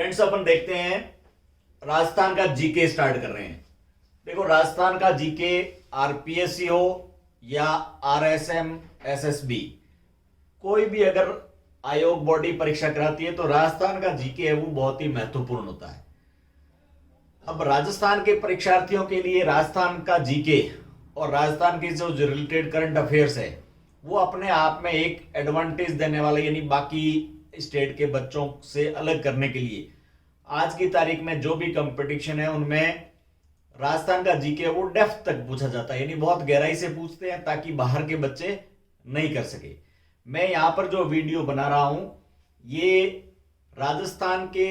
Friends, अपन देखते हैं राजस्थान का जीके स्टार्ट कर रहे हैं। देखो, राजस्थान का जीके आरपीएससी हो या आरएसएम एसएसबी, कोई भी अगर आयोग बॉडी परीक्षा कराती है तो राजस्थान का जीके है वो बहुत ही महत्वपूर्ण होता है। अब राजस्थान के परीक्षार्थियों के लिए राजस्थान का जीके और राजस्थान के जो रिलेटेड करंट अफेयर्स है वो अपने आप में एक एडवांटेज देने वाला, यानी बाकी स्टेट के बच्चों से अलग करने के लिए आज की तारीख में जो भी कंपटीशन है उनमें राजस्थान का जीके वो डेप्थ तक पूछा जाता है, यानी बहुत गहराई से पूछते हैं ताकि बाहर के बच्चे नहीं कर सके। मैं यहां पर जो वीडियो बना रहा हूं ये राजस्थान के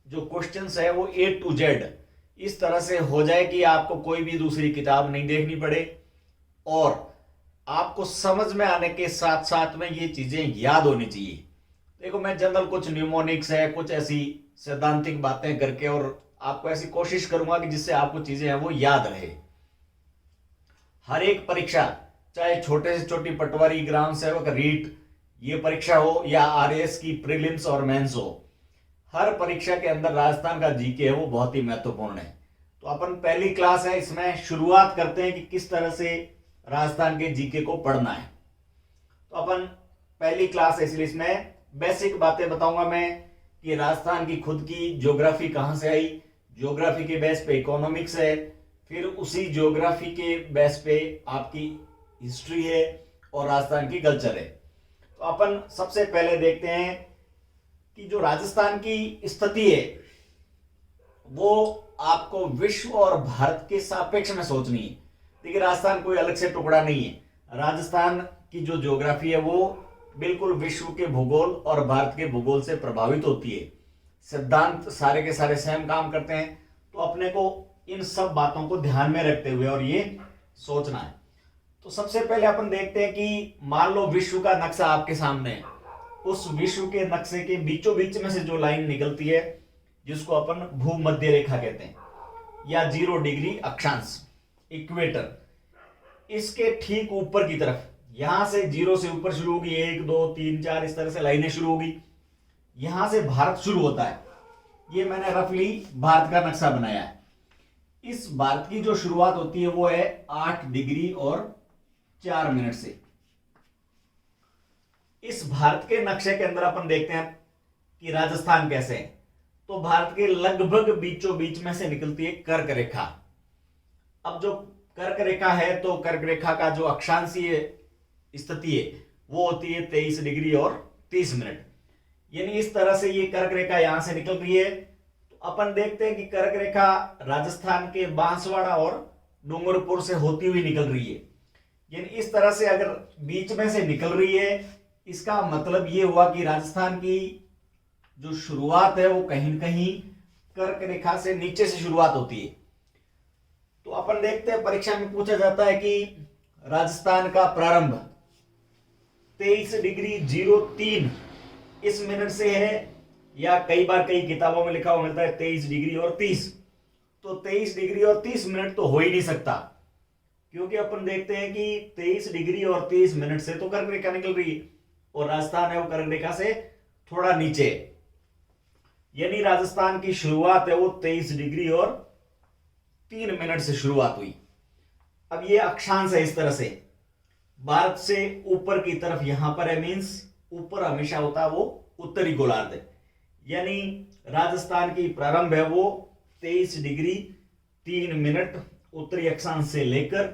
जो क्वेश्चंस है वो A to Z इस तरह से हो जाए कि आपको कोई भी दूसरी किताब नहीं देखनी पड़े और आपको समझ में आने के साथ साथ में ये चीजें याद होनी चाहिए। देखो, मैं जनरल कुछ न्यूमोनिक्स है, कुछ ऐसी सैद्धांतिक बातें करके और आपको ऐसी कोशिश करूंगा कि जिससे आपको चीजें हैं वो याद रहे। हर एक परीक्षा, चाहे छोटे से छोटी पटवारी, ग्राम सेवक, रीट ये परीक्षा हो या आरएएस की प्रीलिम्स और मेंस हो, हर परीक्षा के अंदर राजस्थान का जीके है वो बहुत ही महत्वपूर्ण है। तो अपन पहली क्लास है, इसमें शुरुआत करते हैं कि किस तरह से राजस्थान के जीके को पढ़ना है। तो अपन पहली क्लास है इसलिए इसमें बेसिक बातें बताऊंगा मैं कि राजस्थान की खुद की ज्योग्राफी कहां से आई, ज्योग्राफी के बेस पे इकोनॉमिक्स है, फिर उसी ज्योग्राफी के बेस पे आपकी हिस्ट्री है और राजस्थान की कल्चर है। तो अपन सबसे पहले देखते हैं कि जो राजस्थान की स्थिति है वो आपको विश्व और भारत के सापेक्ष में सोचनी है। देखिए, राजस्थान कोई अलग से टुकड़ा नहीं है। राजस्थान की जो ज्योग्राफी है वो बिल्कुल विश्व के भूगोल और भारत के भूगोल से प्रभावित होती है। सिद्धांत सारे के सारे सेम काम करते हैं। तो अपने को इन सब बातों को ध्यान में रखते हुए और ये सोचना है। तो सबसे पहले अपन देखते हैं कि मान लो विश्व का नक्शा आपके सामने है, उस विश्व के नक्शे के बीचों बीच में से जो लाइन निकलती है जिसको अपन भूमध्य रेखा कहते हैं या 0 डिग्री अक्षांश, इक्वेटर, इसके ठीक ऊपर की तरफ, यहां से 0 से ऊपर शुरू होगी, 1 2 3 4 इस तरह से लाइनें शुरू होगी। यहां से भारत शुरू होता है। ये मैंने रफली भारत का नक्शा बनाया है। इस भारत की जो शुरुआत होती है वो है 8 डिग्री और 4 मिनट से। इस भारत के नक्शे के अंदर अपन देखते हैं कि राजस्थान कैसे है। तो भारत के लगभग बीचों बीच में से निकलती है कर्क रेखा। अब जो कर्क रेखा है तो कर्क रेखा का जो अक्षांशीय स्थिति है वो होती है 23 डिग्री और 30 मिनट, यानी इस तरह से ये कर्क रेखा यहां से निकल रही है। तो अपन देखते हैं कि कर्क रेखा राजस्थान के बांसवाड़ा और डूंगरपुर से होती हुई निकल रही है, यानी इस तरह से अगर बीच में से निकल रही है इसका मतलब ये हुआ कि राजस्थान की जो शुरुआत है वो कहीं न कहीं कर्क रेखा से नीचे से शुरुआत होती है। तो अपन देखते हैं परीक्षा में पूछा जाता है कि राजस्थान का प्रारंभ 23 डिग्री 03 इस मिनट से है या कई बार कई किताबों में लिखा हुआ मिलता है 23 डिग्री और 30। तो 23 डिग्री और 30 मिनट तो हो ही नहीं सकता, क्योंकि अपन देखते हैं कि 23 डिग्री और 30 मिनट से तो कर्क रेखा निकल रही है और राजस्थान है वो कर्क रेखा से थोड़ा नीचे, यानी राजस्थान की शुरुआत है वो 23 डिग्री और 3 मिनट से शुरुआत हुई। अब ये अक्षांश है इस तरह से, भारत से ऊपर की तरफ यहां पर है, मींस ऊपर हमेशा होता है वो उत्तरी गोलार्ध है, यानी राजस्थान की प्रारंभ है वो 23 डिग्री 3 मिनट उत्तरी अक्षांश से लेकर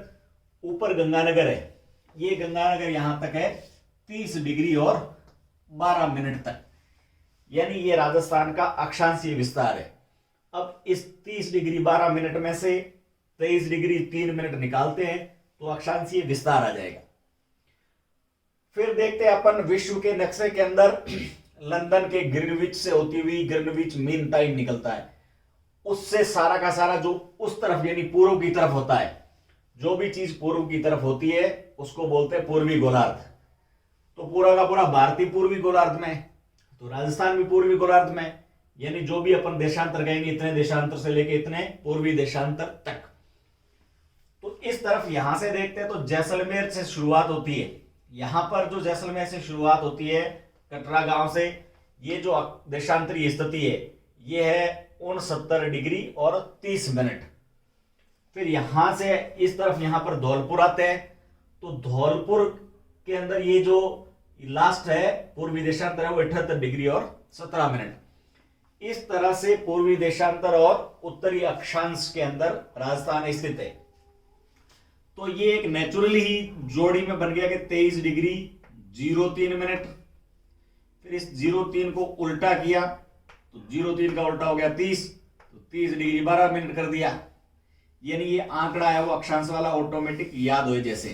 ऊपर गंगानगर है, ये गंगानगर यहां तक है 30 डिग्री और 12 मिनट तक, यानी ये राजस्थान का अक्षांशीय विस्तार है। अब इस 30 डिग्री 12 मिनट में से 23 डिग्री 3 मिनट निकालते हैं तो अक्षांशीय विस्तार आ जाएगा। फिर देखते हैं अपन विश्व के नक्शे के अंदर लंदन के ग्रीनविच से होती हुई ग्रीनविच मीन टाइम निकलता है, उससे सारा का सारा जो उस तरफ यानी पूर्व की तरफ होता है, जो भी चीज पूर्व की तरफ होती है उसको बोलते हैं पूर्वी गोलार्ध। तो पूरा का पूरा भारतीय पूर्वी गोलार्ध में, तो राजस्थान भी पूर्वी गोलार्ध में, यानी जो भी अपन देशांतर कहेंगे इतने देशांतर से लेके इतने पूर्वी देशांतर तक। तो इस तरफ यहां से देखते हैं तो जैसलमेर से शुरुआत होती है, यहां पर जो जैसलमेर से शुरुआत होती है कटरा गांव से, ये जो देशांतरीय स्थिति है ये है 69 डिग्री और 30 मिनट। फिर यहां से इस तरफ यहां पर धौलपुर आते हैं, तो धौलपुर के अंदर ये जो लास्ट है पूर्वी देशांतर है वो 78 डिग्री और 17 मिनट। इस तरह से पूर्वी देशांतर और उत्तरी अक्षांश के अंदर राजस्थान स्थित है। तो ये एक नेचुरली ही जोड़ी में बन गया कि 23 डिग्री 03 मिनट। फिर इस 03 को उल्टा किया तो 03 का उल्टा हो गया 30, तो 30 डिग्री 12 मिनट कर दिया। यानी ये आंकड़ा है वो अक्षांश वाला ऑटोमेटिक याद हो जैसे।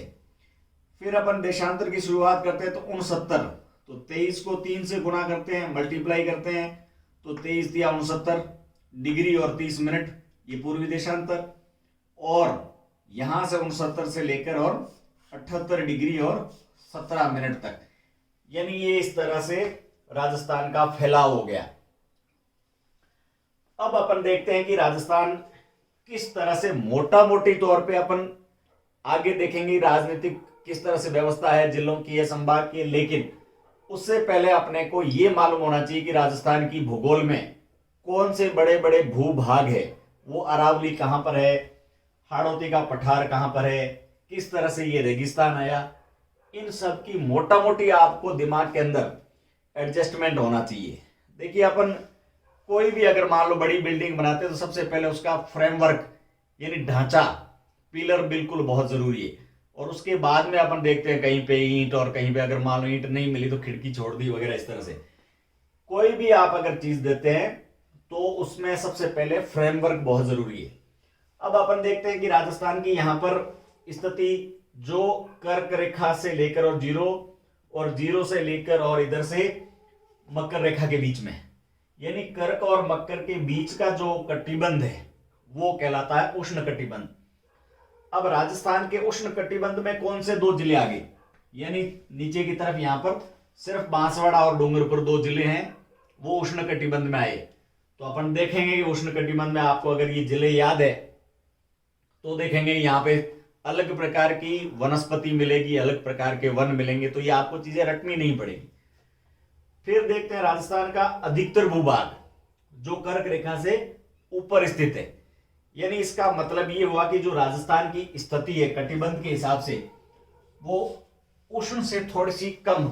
फिर अपन देशांतर की शुरुआत करते हैं तो 69, तो 23 को 3 से गुना करते हैं, मल्टीप्लाई करते हैं, तो 23 दिया 69 डिग्री और 30 मिनट, ये पूर्वी देशांतर। और यहां से 69 से लेकर और 78 डिग्री और 17 मिनट तक, यानी ये इस तरह से राजस्थान का फैलाव हो गया। अब अपन देखते हैं कि राजस्थान किस तरह से मोटा मोटी तौर पे अपन आगे देखेंगे राजनीतिक किस तरह से व्यवस्था है जिलों की या संभाग की। लेकिन उससे पहले अपने को यह मालूम होना चाहिए कि राजस्थान की भूगोल में कौन से बड़े बड़े भूभाग है। वो अरावली कहां पर है, हाड़ौती का पठार कहां पर है, किस तरह से ये रेगिस्तान आया, इन सब की मोटा मोटी आपको दिमाग के अंदर एडजस्टमेंट होना चाहिए। देखिए अपन कोई भी अगर मान लो बड़ी बिल्डिंग बनाते हैं तो सबसे पहले उसका फ्रेमवर्क यानी ढांचा, पिलर बिल्कुल बहुत जरूरी है। और उसके बाद में अपन देखते हैं कहीं पे ईंट, और कहीं पे अगर मान लो ईंट नहीं मिली तो खिड़की छोड़ दी वगैरह। इस तरह से कोई भी आप अगर चीज देते हैं तो उसमें सबसे पहले फ्रेमवर्क बहुत जरूरी है। अब अपन देखते हैं कि राजस्थान की यहां पर स्थिति जो कर्क रेखा से लेकर और जीरो से लेकर और इधर से मकर रेखा के बीच में, यानी कर्क और मकर के बीच का जो कटिबंध है वो कहलाता है उष्ण कटिबंध। अब राजस्थान के उष्ण कटिबंध में कौन से दो जिले आ गए, यानी नीचे की तरफ यहां पर सिर्फ बांसवाड़ा और डूंगरपुर 2 जिले हैं वो उष्ण कटिबंध में आए। तो अपन देखेंगे कि उष्ण कटिबंध में आपको अगर ये जिले याद है तो देखेंगे यहाँ पे अलग प्रकार की वनस्पति मिलेगी, अलग प्रकार के वन मिलेंगे, तो ये आपको चीजें रटनी नहीं पड़ेगी। फिर देखते हैं राजस्थान का अधिकतर भूभाग जो कर्क रेखा से ऊपर स्थित है, यानी इसका मतलब ये हुआ कि जो राजस्थान की स्थिति है कटिबंध के हिसाब से वो उष्ण से थोड़ी सी कम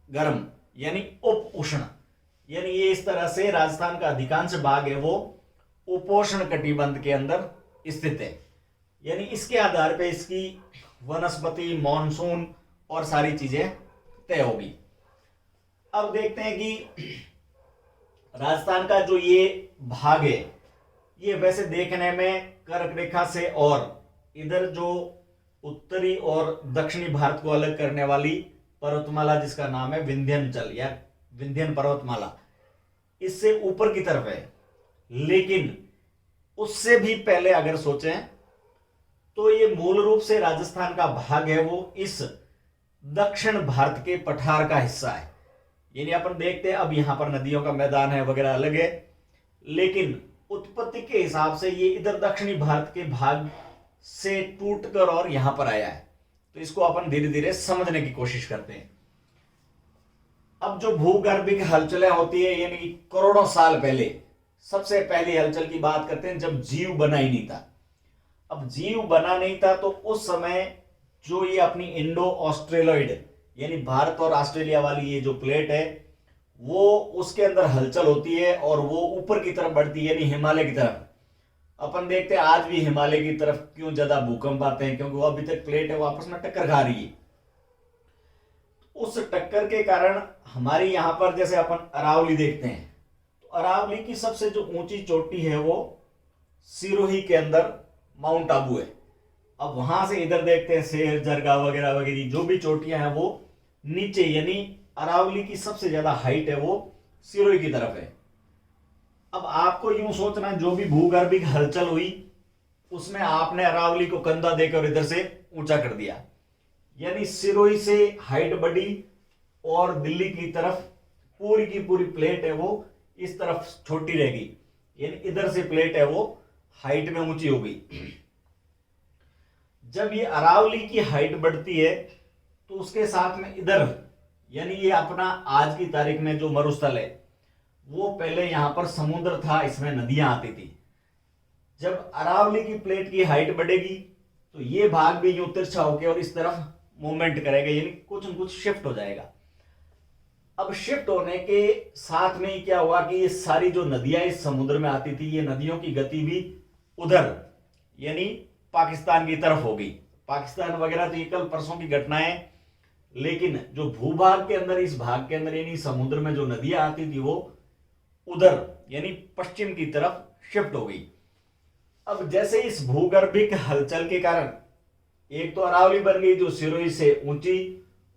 गर्म यानी उप उष्ण, यानी ये इस तरह से राजस्थान का अधिकांश भाग है वो उपोष्ण कटिबंध के अंदर स्थित है। यानी इसके आधार पे इसकी वनस्पति, मॉनसून और सारी चीजें तय होगी। अब देखते हैं कि राजस्थान का जो ये भाग है ये वैसे देखने में कर्क रेखा से और इधर जो उत्तरी और दक्षिणी भारत को अलग करने वाली पर्वतमाला जिसका नाम है विंध्याचल या विंध्यन पर्वतमाला, इससे ऊपर की तरफ है। लेकिन उससे भी पहले अगर सोचें तो ये मूल रूप से राजस्थान का भाग है वो इस दक्षिण भारत के पठार का हिस्सा है। यानी अपन देखते हैं अब यहां पर नदियों का मैदान है वगैरह अलग है, लेकिन उत्पत्ति के हिसाब से ये इधर दक्षिणी भारत के भाग से टूटकर और यहां पर आया है। तो इसको अपन धीरे धीरे समझने की कोशिश करते हैं। अब जो भूगर्भिक हलचलें होती है यानी करोड़ों साल पहले, सबसे पहली हलचल की बात करते हैं जब जीव बना ही नहीं था। अब जीव बना नहीं था तो उस समय जो ये अपनी इंडो ऑस्ट्रेलॉइड यानी भारत और ऑस्ट्रेलिया वाली ये जो प्लेट है वो उसके अंदर हलचल होती है और वो ऊपर की तरफ बढ़ती है यानी हिमालय की तरफ। अपन देखते हैं आज भी हिमालय की तरफ क्यों ज्यादा भूकंप आते हैं, क्योंकि वो अभी तक प्लेट है वो आपस में टक्कर खा रही है। उस टक्कर के कारण हमारी यहां पर जैसे अपन अरावली देखते हैं तो अरावली की सबसे जो ऊंची चोटी है वो सिरोही के अंदर माउंट आबू है। अब वहां से इधर देखते हैं शेर, जरगा वगैरह वगैरह जो भी चोटियां हैं वो नीचे, यानी अरावली की सबसे ज्यादा हाइट है वो सिरोही की तरफ है। अब आपको यूं सोचना जो भी भूगर्भिक हलचल हुई उसमें आपने अरावली को कंधा देकर इधर से ऊंचा कर दिया, यानी सिरोही से हाइट बढ़ी और दिल्ली की तरफ पूरी की पूरी प्लेट है वो इस तरफ छोटी रह गई, यानी इधर से प्लेट है वो हाइट में ऊंची हो गई। जब ये अरावली की हाइट बढ़ती है तो उसके साथ में इधर यानी ये अपना आज की तारीख में जो मरुस्थल है वो पहले यहां पर समुद्र था, इसमें नदियां आती थी। जब अरावली की प्लेट की हाइट बढ़ेगी तो ये भाग भी यूं तिरछा होकर और इस तरफ मूवमेंट करेगा, यानी कुछ न कुछ शिफ्ट हो जाएगा। अब शिफ्ट होने के साथ में ही क्या हुआ कि ये सारी जो नदियां इस समुद्र में आती थी, ये नदियों की गति भी उधर यानी पाकिस्तान की तरफ होगी। पाकिस्तान वगैरह तो ये कल परसों की घटनाएं, लेकिन जो भूभाग के अंदर, इस भाग के अंदर यानी समुद्र में जो नदियां आती थी वो उधर यानी पश्चिम की तरफ शिफ्ट हो गई। अब जैसे इस भूगर्भिक हलचल के कारण एक तो अरावली बन गई जो सिरोही से ऊंची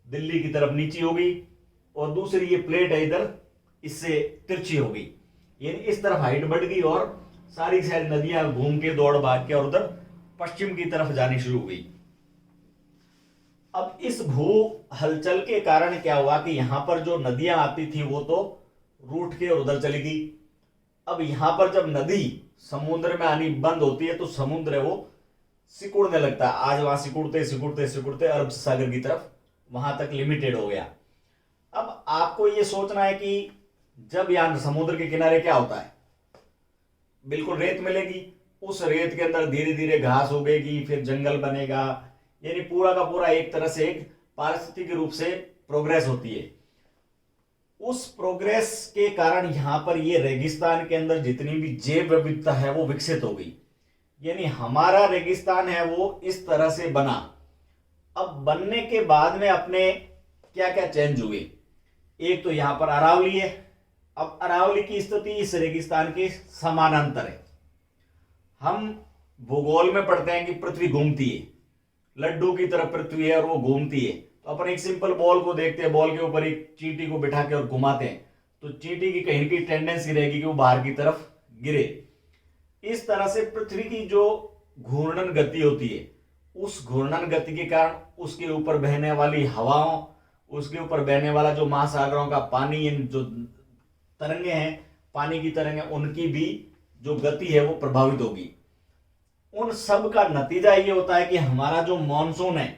दिल्ली की तरफ नीची हो गई, और दूसरी ये प्लेट है इधर इससे तिरछी हो गई, यानी इस तरफ हाइट बढ़ गई और सारी नदियां घूम के दौड़ भाग के और उधर पश्चिम की तरफ जानी शुरू हुई। अब इस भू हलचल के कारण क्या हुआ कि यहां पर जो नदियां आती थी वो तो रूठ के और उधर चली गई। अब यहां पर जब नदी समुद्र में आनी बंद होती है तो समुद्र है वो सिकुड़ने लगता है। आज वहां सिकुड़ते सिकुड़ते सिकुड़ते अरब सागर की तरफ वहां तक लिमिटेड हो गया। अब आपको ये सोचना है कि जब यहां समुद्र के किनारे क्या होता है, बिल्कुल रेत मिलेगी, उस रेत के अंदर धीरे धीरे घास उगेगी, फिर जंगल बनेगा, यानी पूरा का पूरा एक तरह से एक पारिस्थितिक रूप से प्रोग्रेस होती है। उस प्रोग्रेस के कारण यहां पर ये रेगिस्तान के अंदर जितनी भी जैव विविधता है वो विकसित हो गई, यानी हमारा रेगिस्तान है वो इस तरह से बना। अब बनने के बाद में अपने क्या क्या चेंज हुए, एक तो यहां पर अरावली है। अब अरावली की स्थिति इस रेगिस्तान के समानांतर है। हम भूगोल में पढ़ते हैं कि पृथ्वी घूमती है, लड्डू की तरह पृथ्वी है और वो घूमती है। तो अपन एक सिंपल बॉल को देखते हैं, बॉल के ऊपर एक चींटी को बिठा के और घुमाते हैं तो चींटी की कहीं की टेंडेंसी रहेगी कि वो बाहर की तरफ गिरे। इस तरह से पृथ्वी की जो घूर्णन गति होती है, उस घूर्णन गति के कारण उसके ऊपर बहने वाली हवाओं, उसके ऊपर बहने वाला जो महासागरों का पानी, जो तरंगे हैं, पानी की तरंगे, उनकी भी जो गति है वो प्रभावित होगी। उन सब का नतीजा ये होता है कि हमारा जो मॉनसून है,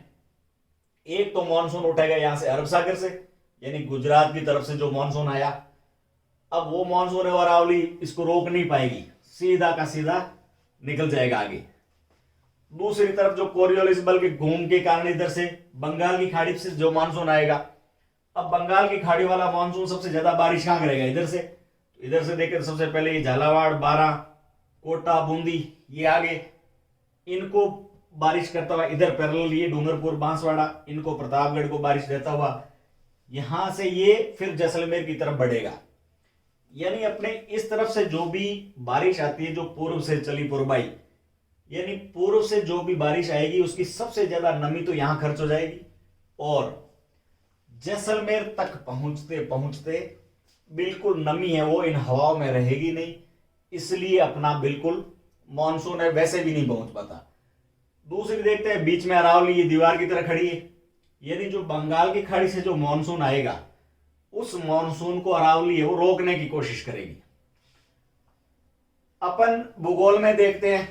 एक तो मॉनसून उठेगा यहां से अरब सागर से, यानी गुजरात की तरफ से जो मॉनसून आया, अब वो मॉनसून है और अरावली इसको रोक नहीं पाएगी, सीधा का सीधा निकल जाएगा आगे। दूसरी तरफ जो कोरियोलिस बल के घूम के कारण इधर से बंगाल की खाड़ी से जो मानसून आएगा, अब बंगाल की खाड़ी वाला मानसून सबसे ज्यादा बारिश कहां करेगा, इधर से देखें सबसे पहले ये झालावाड़, बारां, कोटा, बूंदी, ये आगे इनको बारिश करता हुआ इधर पैरेलल ये डूंगरपुर, बांसवाड़ा, इनको प्रतापगढ़ को बारिश देता हुआ यहां से ये फिर जैसलमेर की तरफ बढ़ेगा। यानी अपने इस तरफ से जो भी बारिश आती है, जो पूर्व से चली पूर्वाई, यानी पूर्व से जो भी बारिश आएगी उसकी सबसे ज्यादा नमी तो यहां खर्च हो जाएगी, और जैसलमेर तक पहुंचते पहुंचते बिल्कुल नमी है वो इन हवाओं में रहेगी नहीं, इसलिए अपना बिल्कुल मॉनसून है वैसे भी नहीं पहुंच पाता। दूसरी देखते हैं, बीच में अरावली ये दीवार की तरह खड़ी है, यानी जो बंगाल की खाड़ी से जो मॉनसून आएगा उस मॉनसून को अरावली है वो रोकने की कोशिश करेगी। अपन भूगोल में देखते हैं,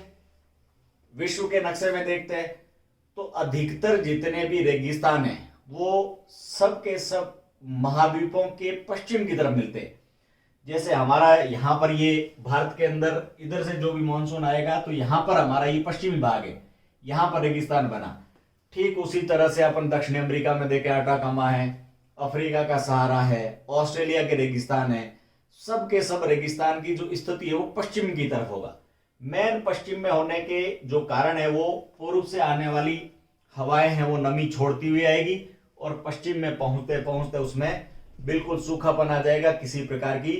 विश्व के नक्शे में देखते हैं, तो अधिकतर जितने भी रेगिस्तान हैं वो सब के सब महाद्वीपों के पश्चिम की तरफ मिलते हैं। जैसे हमारा यहां पर ये भारत के अंदर इधर से जो भी मानसून आएगा तो यहां पर हमारा ये पश्चिमी भाग है, यहां पर रेगिस्तान बना। ठीक उसी तरह से अपन दक्षिण अमेरिका में देखें, अटाकामा है, अफ्रीका का सहारा है, ऑस्ट्रेलिया के रेगिस्तान है, सब के सब रेगिस्तान की जो स्थिति है वो पश्चिम की तरफ होगा। मेन पश्चिम में होने के जो कारण है वो पूर्व से आने वाली हवाएं हैं वो नमी छोड़ती हुई आएगी और पश्चिम में पहुंचते पहुंचते उसमें बिल्कुल सूखापन आ जाएगा, किसी प्रकार की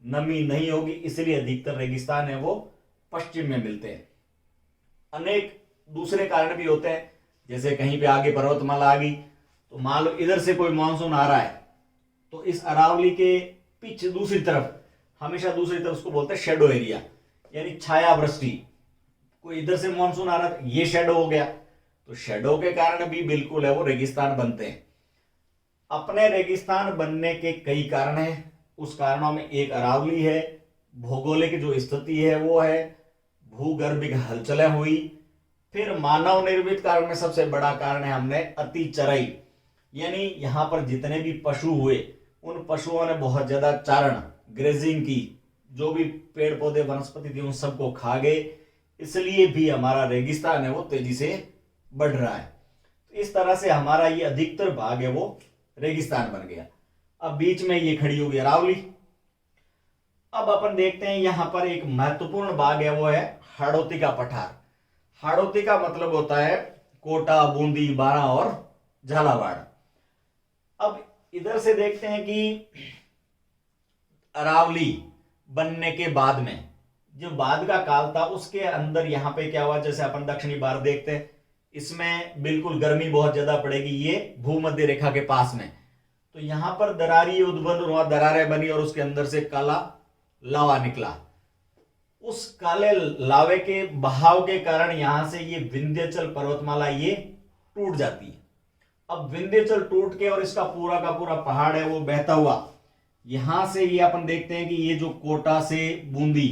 नमी नहीं होगी, इसलिए अधिकतर रेगिस्तान है वो पश्चिम में मिलते हैं। अनेक दूसरे कारण भी होते हैं, जैसे कहीं पे आगे पर्वतमाला आ गई तो मान लो इधर से कोई मानसून आ रहा है तो इस अरावली के पीछे दूसरी तरफ, हमेशा दूसरी तरफ उसको बोलते हैं शेडो एरिया, यानी छाया वृष्टि। कोई इधर से मानसून आ रहा था, ये शेडो हो गया, तो शेडो के कारण भी बिल्कुल है वो रेगिस्तान बनते हैं। अपने रेगिस्तान बनने के कई कारण हैं, उस कारणों में एक अरावली है, भौगोलिक जो स्थिति है वो है, भूगर्भिक हलचलें हुई, फिर मानव निर्मित कारण में सबसे बड़ा कारण है हमने अति चराई, यानी यहां पर जितने भी पशु हुए उन पशुओं ने बहुत ज्यादा चारण ग्रेजिंग की, जो भी पेड़ पौधे वनस्पति थी उन सबको खा गए, इसलिए भी हमारा रेगिस्तान है वो तेजी से बढ़ रहा है। तो इस तरह से हमारा ये अधिकतर भाग है वो रेगिस्तान बन गया। अब बीच में ये खड़ी होगी अरावली। अब अपन देखते हैं यहां पर एक महत्वपूर्ण भाग है वो है हाड़ौती का पठार। हाड़ौती का मतलब होता है कोटा, बूंदी, बारां और झालावाड़। अब इधर से देखते हैं कि अरावली बनने के बाद में जो बाद का काल था उसके अंदर यहां पे क्या हुआ, जैसे अपन दक्षिणी भारत देखते हैं, इसमें बिल्कुल गर्मी बहुत ज्यादा पड़ेगी, ये भूमध्य रेखा के पास में। तो यहां पर दरारी उत्पन्न हुआ, दरारें बनी और उसके अंदर से काला लावा निकला। उस काले लावे के बहाव के कारण यहां से ये विंध्याचल पर्वतमाला ये टूट जाती है। अब विंध्याचल टूट के और इसका पूरा का पूरा पहाड़ है वो बहता हुआ यहां से ये अपन देखते हैं कि ये जो कोटा से बूंदी,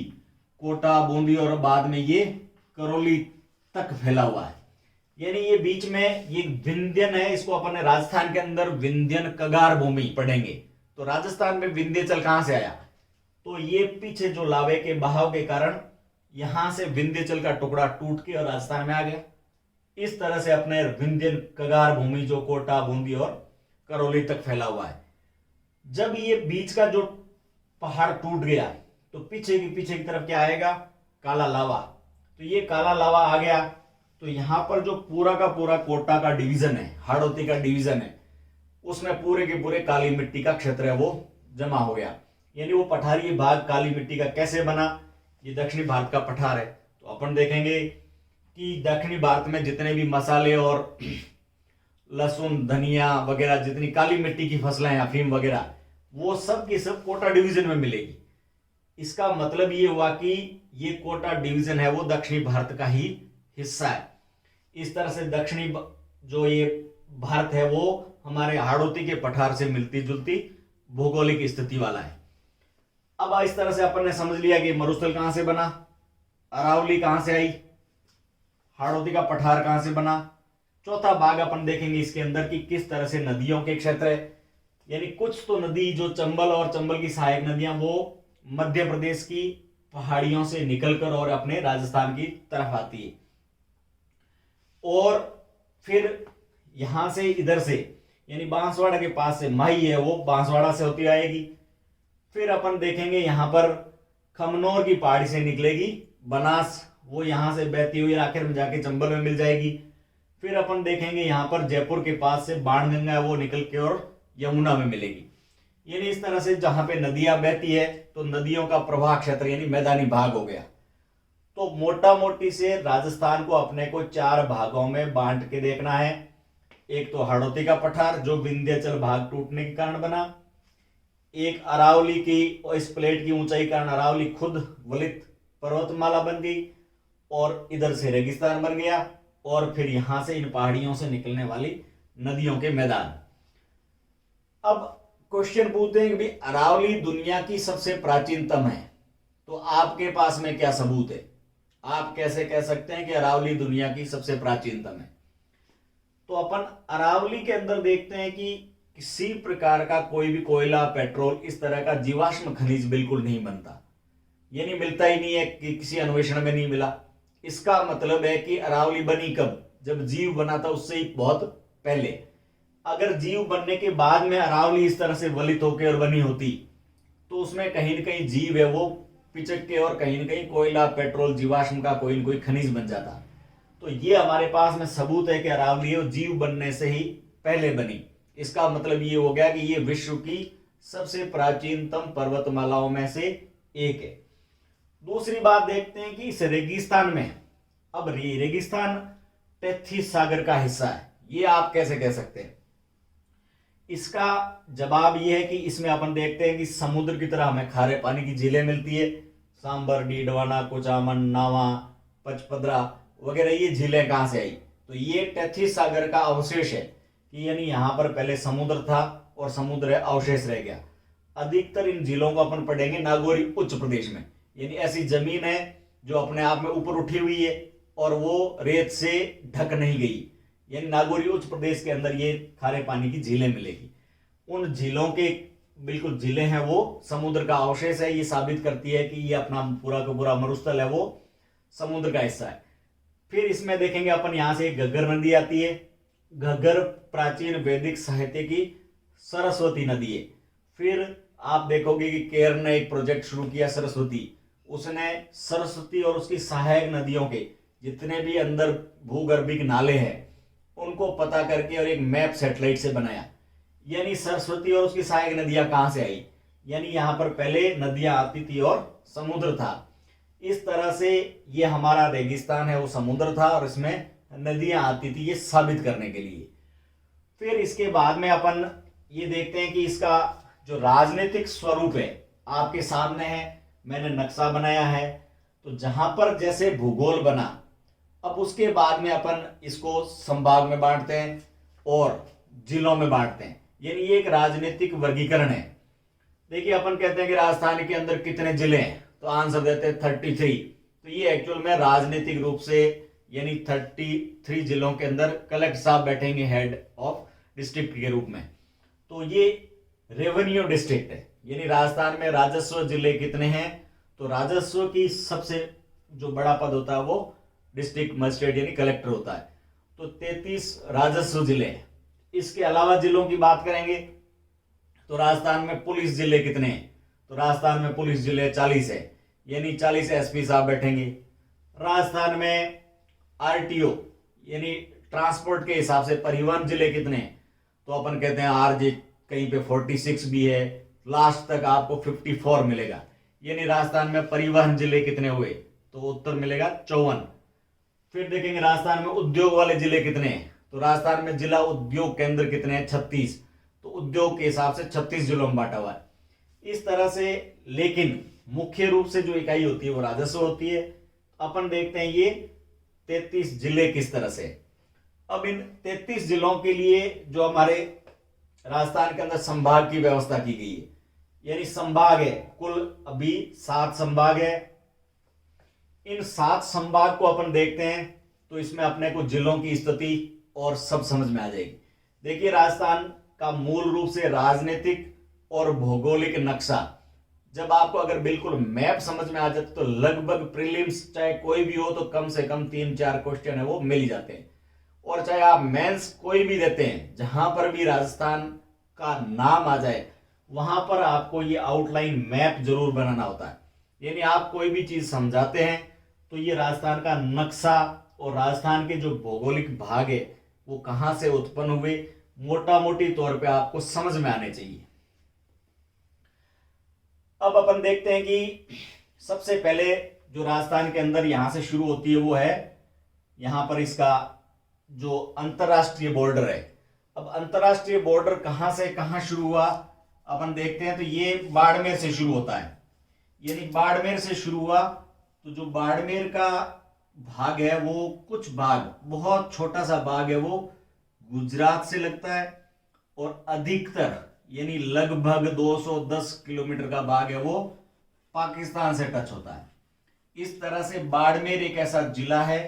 कोटा, बूंदी और बाद में ये करौली तक फैला हुआ है। यानी ये बीच में ये विंध्यन है, इसको अपन राजस्थान के अंदर विंध्यन कगार भूमि पढ़ेंगे। तो राजस्थान में विंध्याचल कहां से आया, तो ये पीछे जो लावे के बहाव के कारण यहां से विंध्याचल का टुकड़ा टूट के और राजस्थान में आ गया। इस तरह से अपने विंध्यन कगार भूमि जो कोटा, बूंदी और करौली तक फैला हुआ है। जब ये बीच का जो पहाड़ टूट गया तो पीछे की तरफ क्या आएगा, काला लावा। तो ये काला लावा आ गया तो यहां पर जो पूरा का पूरा कोटा का डिवीजन है, हाड़ौती का डिवीजन है, उसमें पूरे के पूरे काली मिट्टी का क्षेत्र है वो जमा हो गया। यानी वो पठारी भाग काली मिट्टी का कैसे बना, ये दक्षिणी भारत का पठार है। तो अपन देखेंगे कि दक्षिणी भारत में जितने भी मसाले और लहसुन, धनिया वगैरह, जितनी काली मिट्टी की फसलें हैं, अफीम वगैरह, वो सब की सब कोटा डिवीजन में मिलेगी। इसका मतलब ये हुआ कि ये कोटा डिवीजन है वो दक्षिणी भारत का ही हिस्सा है। इस तरह से दक्षिणी जो ये भारत है वो हमारे हाड़ौती के पठार से मिलती जुलती भौगोलिक स्थिति वाला है। अब इस तरह से अपन ने समझ लिया कि मरुस्थल कहां से बना, अरावली कहां से आई, हाड़ौती का पठार कहां से बना। चौथा भाग अपन देखेंगे इसके अंदर कि किस तरह से नदियों के क्षेत्र है। यानी कुछ तो नदी जो चंबल और चंबल की सहायक नदियां वो मध्य प्रदेश की पहाड़ियों से निकलकर और अपने राजस्थान की तरफ आती है, और फिर यहां से इधर से यानी बांसवाड़ा के पास से माही है वो बांसवाड़ा से होती आएगी। फिर अपन देखेंगे यहां पर खमनोर की पहाड़ी से निकलेगी बनास, वो यहां से बहती हुई आखिर में जाके चंबल में मिल जाएगी। फिर अपन देखेंगे यहां पर जयपुर के पास से बाणगंगा है वो निकल के और यमुना में मिलेगी। यानी इस तरह से जहां पे नदियां बहती है तो नदियों का प्रवाह क्षेत्र यानी मैदानी भाग हो गया। तो मोटा मोटी से राजस्थान को अपने को 4 भागों में बांट के देखना है। एक तो हाड़ौती का पठार जो विंध्याचल भाग टूटने के कारण बना, एक अरावली की इस प्लेट की ऊंचाई कारण अरावली खुद वलित पर्वतमाला बन गई और इधर से रेगिस्तान बन गया, और फिर यहां से इन पहाड़ियों से निकलने वाली नदियों के मैदान। अब क्वेश्चन पूछते हैं कि भाई अरावली दुनिया की सबसे प्राचीनतम है, तो आपके पास में क्या सबूत है, आप कैसे कह सकते हैं कि अरावली दुनिया की सबसे प्राचीनतम है। तो अपन अरावली के अंदर देखते हैं कि किसी प्रकार का कोई भी कोयला, पेट्रोल, इस तरह का जीवाश्म खनिज बिल्कुल नहीं बनता, यानी मिलता ही नहीं है, कि किसी अन्वेषण में नहीं मिला। इसका मतलब है कि अरावली बनी कब, जब जीव बना था उससे ही बहुत पहले। अगर जीव बनने के बाद में अरावली इस तरह से वलित होकर और बनी होती तो उसमें कहीं न कहीं जीव है वो पिचक के और कहीं न कहीं कोयला, पेट्रोल, जीवाश्म का कोई न कोई खनिज बन जाता। तो ये हमारे पास में सबूत है कि अरावली है वो जीव बनने से ही पहले बनी। इसका मतलब ये हो गया कि ये विश्व की सबसे प्राचीनतम पर्वतमालाओं में से एक है। दूसरी बात देखते हैं कि इस रेगिस्तान में, अब रेगिस्तान टेथिस सागर का हिस्सा है, ये आप कैसे कह सकते हैं। इसका जवाब ये है कि इसमें अपन देखते हैं कि समुद्र की तरह हमें खारे पानी की झीलें मिलती है, सांबर, डीडवाना, कुचामन, नावा, पचपदरा वगैरह। ये झीलें कहां से आई, तो ये टेथिस सागर का अवशेष है कि यानी यहां पर पहले समुद्र था और समुद्र अवशेष रह गया। अधिकतर इन झीलों को अपन पढ़ेंगे नागौरी उच्च प्रदेश में, यानी ऐसी जमीन है जो अपने आप में ऊपर उठी हुई है और वो रेत से ढक नहीं गई, यानी नागौरी उच्च प्रदेश के अंदर ये खारे पानी की झीलें मिलेगी। उन झीलों के बिल्कुल जिले हैं वो समुद्र का अवशेष है, ये साबित करती है कि ये अपना पूरा का पूरा मरुस्थल है वो समुद्र का हिस्सा है। फिर इसमें देखेंगे अपन, यहां से एक घग्गर नदी आती है। घग्गर प्राचीन वैदिक साहित्य की सरस्वती नदी है। फिर आप देखोगे कि केरल ने एक प्रोजेक्ट शुरू किया सरस्वती, उसने सरस्वती और उसकी सहायक नदियों के जितने भी अंदर भूगर्भिक नाले हैं उनको पता करके और एक मैप सैटेलाइट से बनाया। यानी सरस्वती और उसकी सहायक नदियां कहां से आई, यानी यहां पर पहले नदियां आती थी और समुद्र था। इस तरह से ये हमारा रेगिस्तान है वो समुद्र था और इसमें नदियां आती थी, ये साबित करने के लिए। फिर इसके बाद में अपन ये देखते हैं कि इसका जो राजनीतिक स्वरूप है आपके सामने है, मैंने नक्शा बनाया है। तो जहां पर जैसे भूगोल बना, अब उसके बाद में अपन इसको संभाग में बांटते हैं और जिलों में बांटते हैं, यानी ये एक राजनीतिक वर्गीकरण है। देखिए अपन कहते हैं कि राजस्थान के अंदर कितने जिले हैं, तो आंसर देते हैं 33। तो ये एक्चुअल में राजनीतिक रूप से यानी 33 जिलों के अंदर कलेक्टर साहब बैठेंगे हेड ऑफ डिस्ट्रिक्ट के रूप में। तो ये रेवेन्यू डिस्ट्रिक्ट है, यानी राजस्थान में राजस्व जिले कितने हैं, तो राजस्व की सबसे जो बड़ा पद होता है वो डिस्ट्रिक्ट मजिस्ट्रेट यानी कलेक्टर होता है। तो 33 राजस्व जिले हैं। इसके अलावा जिलों की बात करेंगे तो राजस्थान में पुलिस जिले कितने हैं, तो राजस्थान में पुलिस जिले 40 है, यानी 40 एसपी साहब बैठेंगे। राजस्थान में आरटीओ यानी ट्रांसपोर्ट के हिसाब से परिवहन जिले कितने हैं, तो अपन कहते हैं आरजे कहीं पे 46 भी है, लास्ट तक आपको 54 मिलेगा। यानी राजस्थान में परिवहन जिले कितने हुए, तो उत्तर मिलेगा 54। फिर देखेंगे राजस्थान में उद्योग वाले जिले कितने हैं, तो राजस्थान में जिला उद्योग केंद्र कितने हैं 36। तो उद्योग के हिसाब से 36 जिलों में बांटा हुआ है। इस तरह से, लेकिन मुख्य रूप से जो इकाई होती है वो राजस्व होती है। अपन देखते हैं ये 33 जिले किस तरह से। अब इन 33 जिलों के लिए जो हमारे राजस्थान के अंदर संभाग की व्यवस्था की गई है, यानी संभाग है, कुल अभी 7 संभाग है। इन 7 संभाग को अपन देखते हैं तो इसमें अपने को जिलों की स्थिति और सब समझ में आ जाएगी। देखिए राजस्थान का मूल रूप से राजनीतिक और भौगोलिक नक्शा, जब आपको अगर बिल्कुल मैप समझ में आ जाए तो लगभग प्रीलिम्स चाहे कोई भी हो तो कम से कम 3-4 क्वेश्चन है वो मिल ही जाते हैं। और चाहे आप मेंस कोई भी देते हैं, जहां पर भी राजस्थान का नाम आ जाए वहां पर आपको ये आउटलाइन मैप जरूर बनाना होता है। यानी आप कोई भी चीज समझाते हैं तो ये राजस्थान का नक्शा और राजस्थान के जो भौगोलिक भाग है वो कहां से उत्पन्न हुए मोटा मोटी तौर पे आपको समझ में आने चाहिए। अब अपन देखते हैं कि सबसे पहले जो राजस्थान के अंदर यहां से शुरू होती है वो है यहां पर इसका जो अंतरराष्ट्रीय बॉर्डर है। अब अंतरराष्ट्रीय बॉर्डर कहां से कहां शुरू हुआ अपन देखते हैं, तो ये बाड़मेर से शुरू होता है। यानी बाड़मेर से शुरू हुआ, तो जो बाड़मेर का भाग है वो कुछ भाग, बहुत छोटा सा भाग है वो गुजरात से लगता है और अधिकतर यानी लगभग 210 किलोमीटर का भाग है वो पाकिस्तान से टच होता है। इस तरह से बाड़मेर एक ऐसा जिला है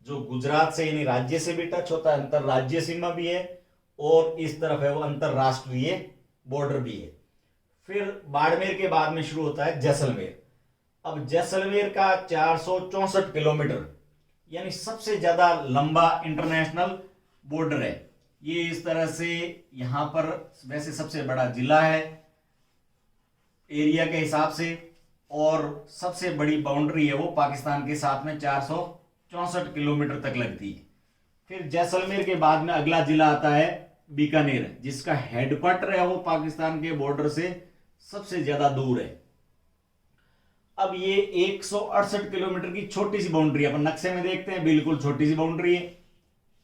जो गुजरात से यानी राज्य से भी टच होता है, अंतरराज्यीय सीमा भी है, और इस तरफ है वो अंतरराष्ट्रीय बॉर्डर भी है। फिर बाड़मेर के बाद में शुरू होता है जैसलमेर। अब जैसलमेर का 464 किलोमीटर यानी सबसे ज्यादा लंबा इंटरनेशनल बॉर्डर है। ये इस तरह से यहां पर वैसे सबसे बड़ा जिला है एरिया के हिसाब से, और सबसे बड़ी बाउंड्री है वो पाकिस्तान के साथ में 464 किलोमीटर तक लगती है। फिर जैसलमेर के बाद में अगला जिला आता है बीकानेर, जिसका हेडक्वार्टर है वो पाकिस्तान के बॉर्डर से सबसे ज्यादा दूर है। अब ये 168 किलोमीटर की छोटी सी बाउंड्री अपन नक्शे में देखते हैं, बिल्कुल छोटी सी बाउंड्री है।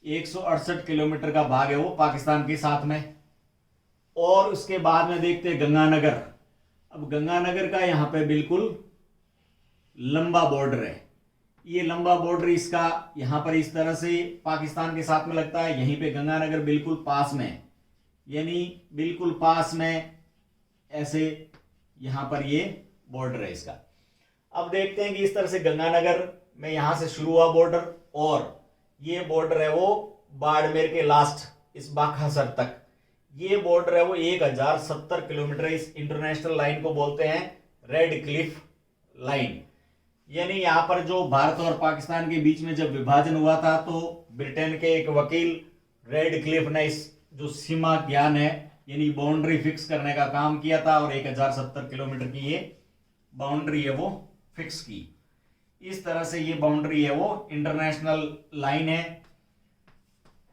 168 किलोमीटर का भाग है वो पाकिस्तान के साथ में। और उसके बाद में देखते हैं गंगानगर। अब गंगानगर का यहां पे बिल्कुल लंबा बॉर्डर है। ये लंबा बॉर्डर इसका यहां पर इस तरह से पाकिस्तान के साथ में लगता है। यहीं पे गंगानगर बिल्कुल पास में, यानी बिल्कुल पास में ऐसे यहां पर ये बॉर्डर है इसका। अब देखते हैं कि इस तरह से गंगानगर में यहां से शुरू हुआ बॉर्डर, और ये बॉर्डर है वो बाड़मेर के लास्ट इस बाखासर तक, ये बॉर्डर है वो 1070 किलोमीटर, इस इंटरनेशनल लाइन को बोलते हैं रेड क्लिफ लाइन। यानी यहां पर जो भारत और पाकिस्तान के बीच में जब विभाजन हुआ था तो ब्रिटेन के एक वकील रेड क्लिफ ने इस जो सीमा ज्ञान है यानी बाउंड्री फिक्स करने का काम किया था और 1070 किलोमीटर की ये बाउंड्री है वो फिक्स की। इस तरह से ये बाउंड्री है वो इंटरनेशनल लाइन है।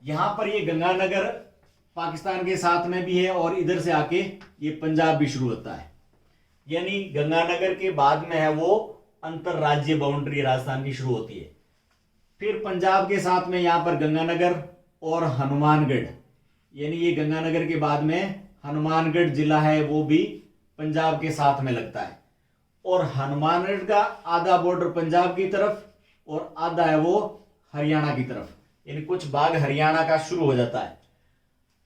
यहां पर ये गंगानगर पाकिस्तान के साथ में भी है और इधर से आके ये पंजाब भी शुरू होता है। यानी गंगानगर के बाद में है वो अंतरराज्यीय बाउंड्री राजस्थान की शुरू होती है। फिर पंजाब के साथ में यहां पर गंगानगर और हनुमानगढ़, यानी ये गंगानगर के बाद में हनुमानगढ़ जिला है वो भी पंजाब के साथ में लगता है। और हनुमानगढ़ का आधा बॉर्डर पंजाब की तरफ और आधा है वो हरियाणा की तरफ, यानी कुछ भाग हरियाणा का शुरू हो जाता है।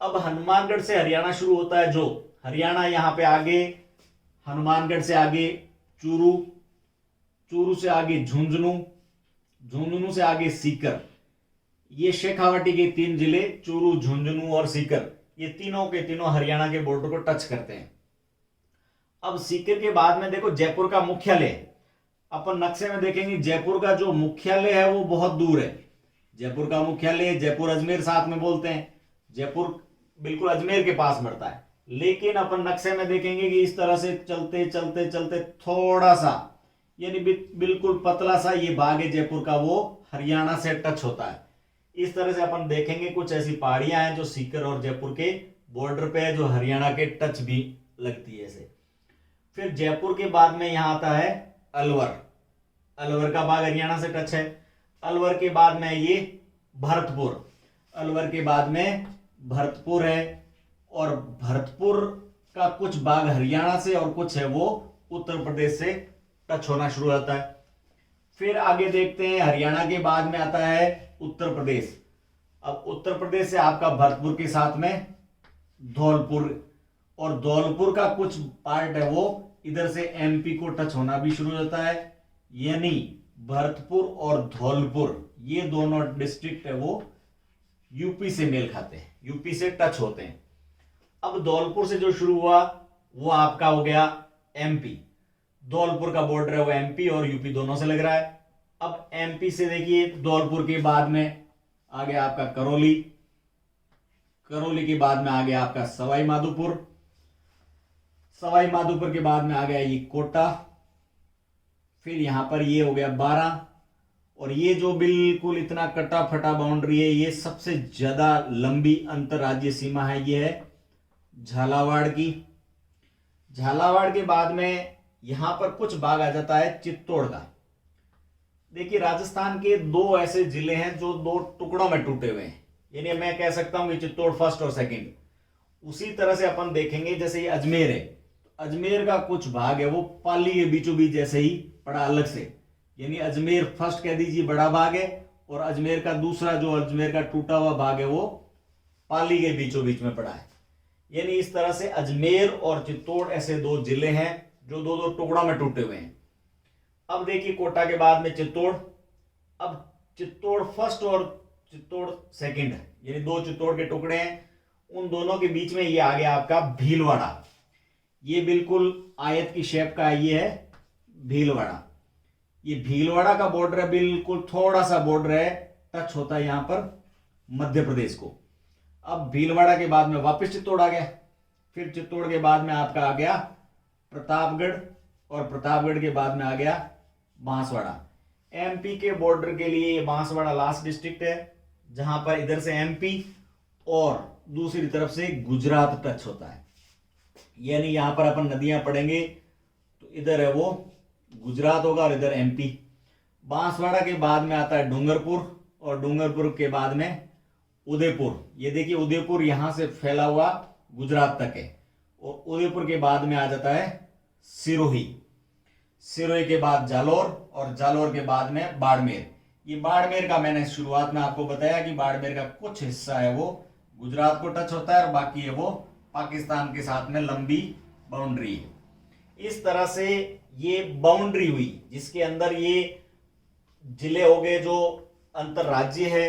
अब हनुमानगढ़ से हरियाणा शुरू होता है, जो हरियाणा यहाँ पे आगे हनुमानगढ़ से आगे चूरू, चूरू से आगे झुंझुनू, झुंझुनू से आगे सीकर। ये शेखावाटी के 3 जिले चूरू, झुंझुनू और सीकर, ये तीनों के तीनों हरियाणा के बॉर्डर को टच करते हैं। अब सीकर के बाद में देखो जयपुर का मुख्यालय, अपन नक्शे में देखेंगे जयपुर का जो मुख्यालय है वो बहुत दूर है। जयपुर का मुख्यालय जयपुर अजमेर साथ में बोलते हैं, जयपुर बिल्कुल अजमेर के पास पड़ता है। लेकिन अपन नक्शे में देखेंगे कि इस तरह से चलते चलते चलते थोड़ा सा यानी बिल्कुल पतला सा ये भाग है जयपुर का वो हरियाणा से टच होता है। इस तरह से अपन देखेंगे कुछ ऐसी पहाड़ियां हैं जो सीकर और जयपुर के बॉर्डर पे है, जो हरियाणा के टच भी लगती है ऐसे। फिर जयपुर के बाद में यहाँ आता है अलवर, अलवर का भाग हरियाणा से टच है। अलवर के बाद में ये भरतपुर, अलवर के बाद में भरतपुर है और भरतपुर का कुछ भाग हरियाणा से और कुछ है वो उत्तर प्रदेश से टच होना शुरू होता है। फिर आगे देखते हैं हरियाणा के बाद में आता है उत्तर प्रदेश। अब उत्तर प्रदेश से आपका भरतपुर के साथ में धौलपुर, और धौलपुर का कुछ पार्ट है वो इधर से एमपी को टच होना भी शुरू होता है। यानी भरतपुर और धौलपुर ये दोनों डिस्ट्रिक्ट है वो यूपी से मेल खाते हैं, यूपी से टच होते हैं। अब धौलपुर से जो शुरू हुआ वो आपका हो गया एमपी, धौलपुर का बॉर्डर है वो एमपी और यूपी दोनों से लग रहा है। अब एमपी से देखिए धौलपुर के बाद में आ गया आपका करौली, करौली के बाद में आ गया आपका सवाई माधोपुर, सवाई माधोपुर के बाद में आ गया ये कोटा, फिर यहां पर ये हो गया 12। और ये जो बिल्कुल इतना कटा फटा बाउंड्री है ये सबसे ज्यादा लंबी अंतरराज्यीय सीमा है, ये है झालावाड़ की। झालावाड़ के बाद में यहां पर कुछ भाग आ जाता है चित्तौड़ का। देखिए राजस्थान के 2 ऐसे जिले हैं जो 2 टुकड़ों में टूटे हुए हैं, यानी मैं कह सकता हूं कि चित्तौड़ फर्स्ट और सेकंड। उसी तरह से अपन देखेंगे जैसे ये अजमेर है, अजमेर का कुछ भाग है वो पाली के बीचों बीच जैसे ही पड़ा अलग से, यानी अजमेर फर्स्ट कह दीजिए बड़ा भाग है और अजमेर का दूसरा जो अजमेर का टूटा हुआ भाग है वो पाली के बीचों बीच में पड़ा है। यानी इस तरह से अजमेर और चित्तौड़ ऐसे 2 जिले हैं जो 2 टुकड़ों में टूटे हुए हैं। अब देखिए कोटा के बाद में चित्तौड़, अब चित्तौड़ फर्स्ट और चित्तौड़ सेकंड है, यानी 2 चित्तौड़ के टुकड़े हैं, उन दोनों के बीच में ये आ गया आपका भीलवाड़ा। ये बिल्कुल आयत की शेप का ये है भीलवाड़ा। ये भीलवाड़ा का बॉर्डर है, बिल्कुल थोड़ा सा बॉर्डर है, टच होता है यहां पर मध्य प्रदेश को। अब भीलवाड़ा के बाद में वापस चित्तौड़ आ गया, फिर चित्तौड़ के बाद में आपका आ गया प्रतापगढ़ और प्रतापगढ़ के बाद में आ गया बांसवाड़ा। एमपी के बॉर्डर के लिए ये बांसवाड़ा लास्ट डिस्ट्रिक्ट है, जहां पर इधर से एमपी और दूसरी तरफ से गुजरात टच होता है। यानी यहां पर अपन नदियां पढ़ेंगे तो इधर है वो गुजरात होगा और इधर एमपी। बांसवाड़ा के बाद में आता है डूंगरपुर और डूंगरपुर के बाद में उदयपुर। ये देखिए उदयपुर यहां से फैला हुआ गुजरात तक है, और उदयपुर के बाद में आ जाता है सिरोही, सिरोही के बाद जालोर और जालोर के बाद में बाड़मेर। ये बाड़मेर का मैंने शुरुआत में आपको बताया कि बाड़मेर का कुछ हिस्सा है वो गुजरात को टच होता है और बाकी है वो पाकिस्तान के साथ में लंबी बाउंड्री है। इस तरह से ये बाउंड्री हुई जिसके अंदर ये जिले हो गए जो अंतरराज्यीय है,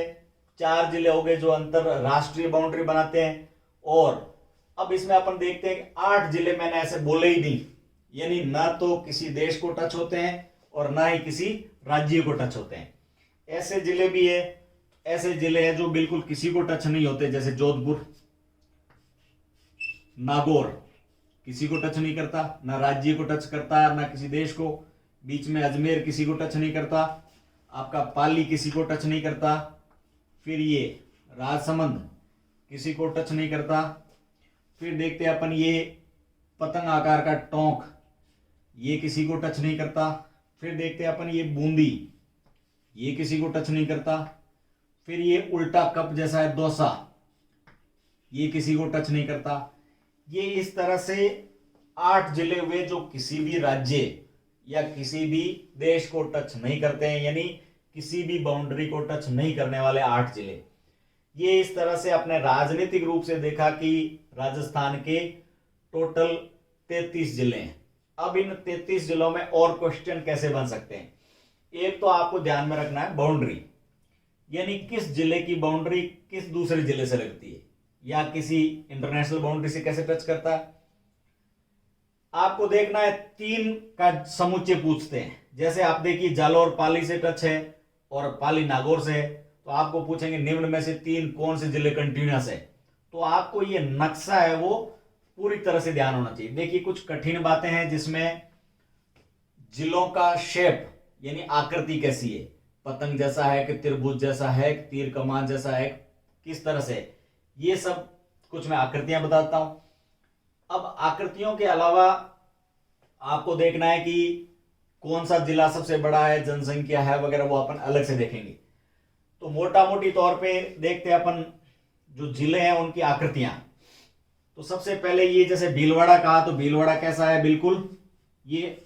4 जिले हो गए जो अंतरराष्ट्रीय बाउंड्री बनाते हैं, और अब इसमें अपन देखते हैं कि 8 जिले मैंने ऐसे बोले ही नहीं, यानी ना तो किसी देश को टच होते हैं और ना ही किसी राज्य को टच होते हैं। ऐसे जिले भी है, ऐसे जिले हैं जो बिल्कुल किसी को टच नहीं होते, जैसे जोधपुर, नागौर किसी को टच नहीं करता, ना राज्य को टच करता ना किसी देश को। बीच में अजमेर किसी को टच नहीं करता, आपका पाली किसी को टच नहीं करता। फिर ये राजसमंद किसी को टच नहीं करता। फिर देखते हैं अपन ये पतंग आकार का टोंक, ये किसी को टच नहीं करता। फिर देखते हैं अपन ये बूंदी, ये किसी को टच नहीं करता। फिर ये उल्टा कप जैसा है डोसा, ये किसी को टच नहीं करता। ये इस तरह से 8 जिले हुए जो किसी भी राज्य या किसी भी देश को टच नहीं करते हैं, यानी किसी भी बाउंड्री को टच नहीं करने वाले 8 जिले। ये इस तरह से अपने राजनीतिक रूप से देखा कि राजस्थान के टोटल 33 जिले हैं। अब इन 33 जिलों में और क्वेश्चन कैसे बन सकते हैं? एक तो आपको ध्यान में रखना है बाउंड्री, यानी किस जिले की बाउंड्री किस दूसरे जिले से लगती है या किसी इंटरनेशनल बाउंड्री से कैसे टच करता है। आपको देखना है 3 का समुच्चय पूछते हैं। जैसे आप देखिए जालौर पाली से टच है और पाली नागौर से है, तो आपको पूछेंगे निम्न में से 3 कौन से जिले कंटिन्यूअस है। तो आपको ये नक्शा है वो पूरी तरह से ध्यान होना चाहिए। देखिए कुछ कठिन बातें हैं जिसमें जिलों का शेप यानी आकृति कैसी है, पतंग जैसा है कि त्रिभुज जैसा है कि तीर कमान जैसा है, किस तरह से, ये सब कुछ मैं आकृतियां बताता हूं। अब आकृतियों के अलावा आपको देखना है कि कौन सा जिला सबसे बड़ा है, जनसंख्या है वगैरह, वो अपन अलग से देखेंगे। तो मोटा मोटी तौर पे देखते हैं अपन जो जिले हैं उनकी आकृतियां। तो सबसे पहले ये जैसे भीलवाड़ा कहा, तो भीलवाड़ा कैसा है, बिल्कुल ये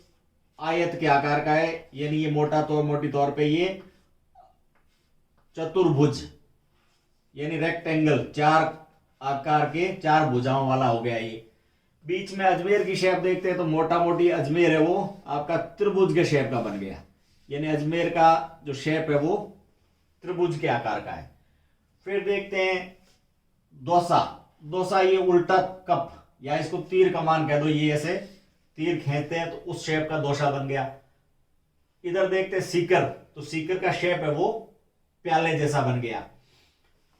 आयत के आकार का है, यानी ये मोटी तौर पे ये चतुर्भुज यानी रेक्टेंगल, 4 आकार के 4 भुजाओं वाला हो गया ये। बीच में अजमेर की शेप देखते हैं तो मोटा मोटी अजमेर है वो आपका त्रिभुज के शेप का बन गया, यानी अजमेर का जो शेप है वो त्रिभुज के आकार का है। फिर देखते हैं दोसा, ये उल्टा कप या इसको तीर कमान कह दो, ये ऐसे तीर खींचते हैं तो उस शेप का दोसा बन गया। इधर देखते हैं सीकर, तो सीकर का शेप है वो प्याले जैसा बन गया।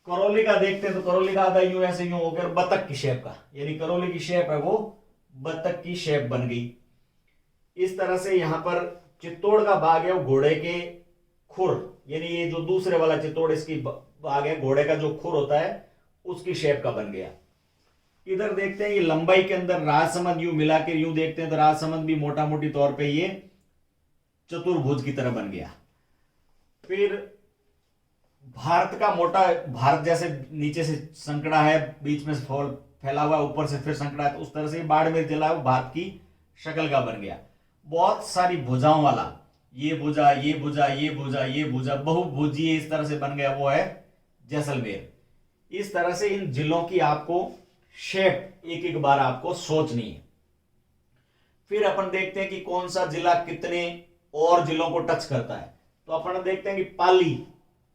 करौली का देखते हैं तो करौली का आधा यूं ऐसे यूं होकर बतख की शेप का, यानी करौली की शेप है वो बतख की शेप बन गई। इस तरह से यहां पर चित्तौड़ का भाग है वो घोड़े के खुर, यानी ये जो दूसरे वाला चित्तौड़ इसकी भाग है घोड़े का जो खुर होता है उसकी शेप का बन गया। इधर देखते हैं ये लंबाई के अंदर राजसमंद यूं मिला के यूं देखते हैं तो राजसमंद भी मोटा मोटी तौर पे ये चतुर्भुज की तरह बन गया। फिर भारत का मोटा, भारत जैसे नीचे से संकड़ा है, बीच में फैला हुआ, ऊपर से फिर संकड़ा है, तो उस तरह से बाड़मेर जिला है वो भारत की शक्ल का बन गया। बहुत सारी भुजाओं वाला, ये भुजा ये भुजा ये भुजा ये भुजा, बहुभुजीय इस तरह से बन गया, वो है जैसलमेर। इस तरह से इन जिलों की आपको शेप एक एक बार आपको सोचनी है। फिर अपन देखते हैं कि कौन सा जिला कितने और जिलों को टच करता है। तो अपन देखते हैं कि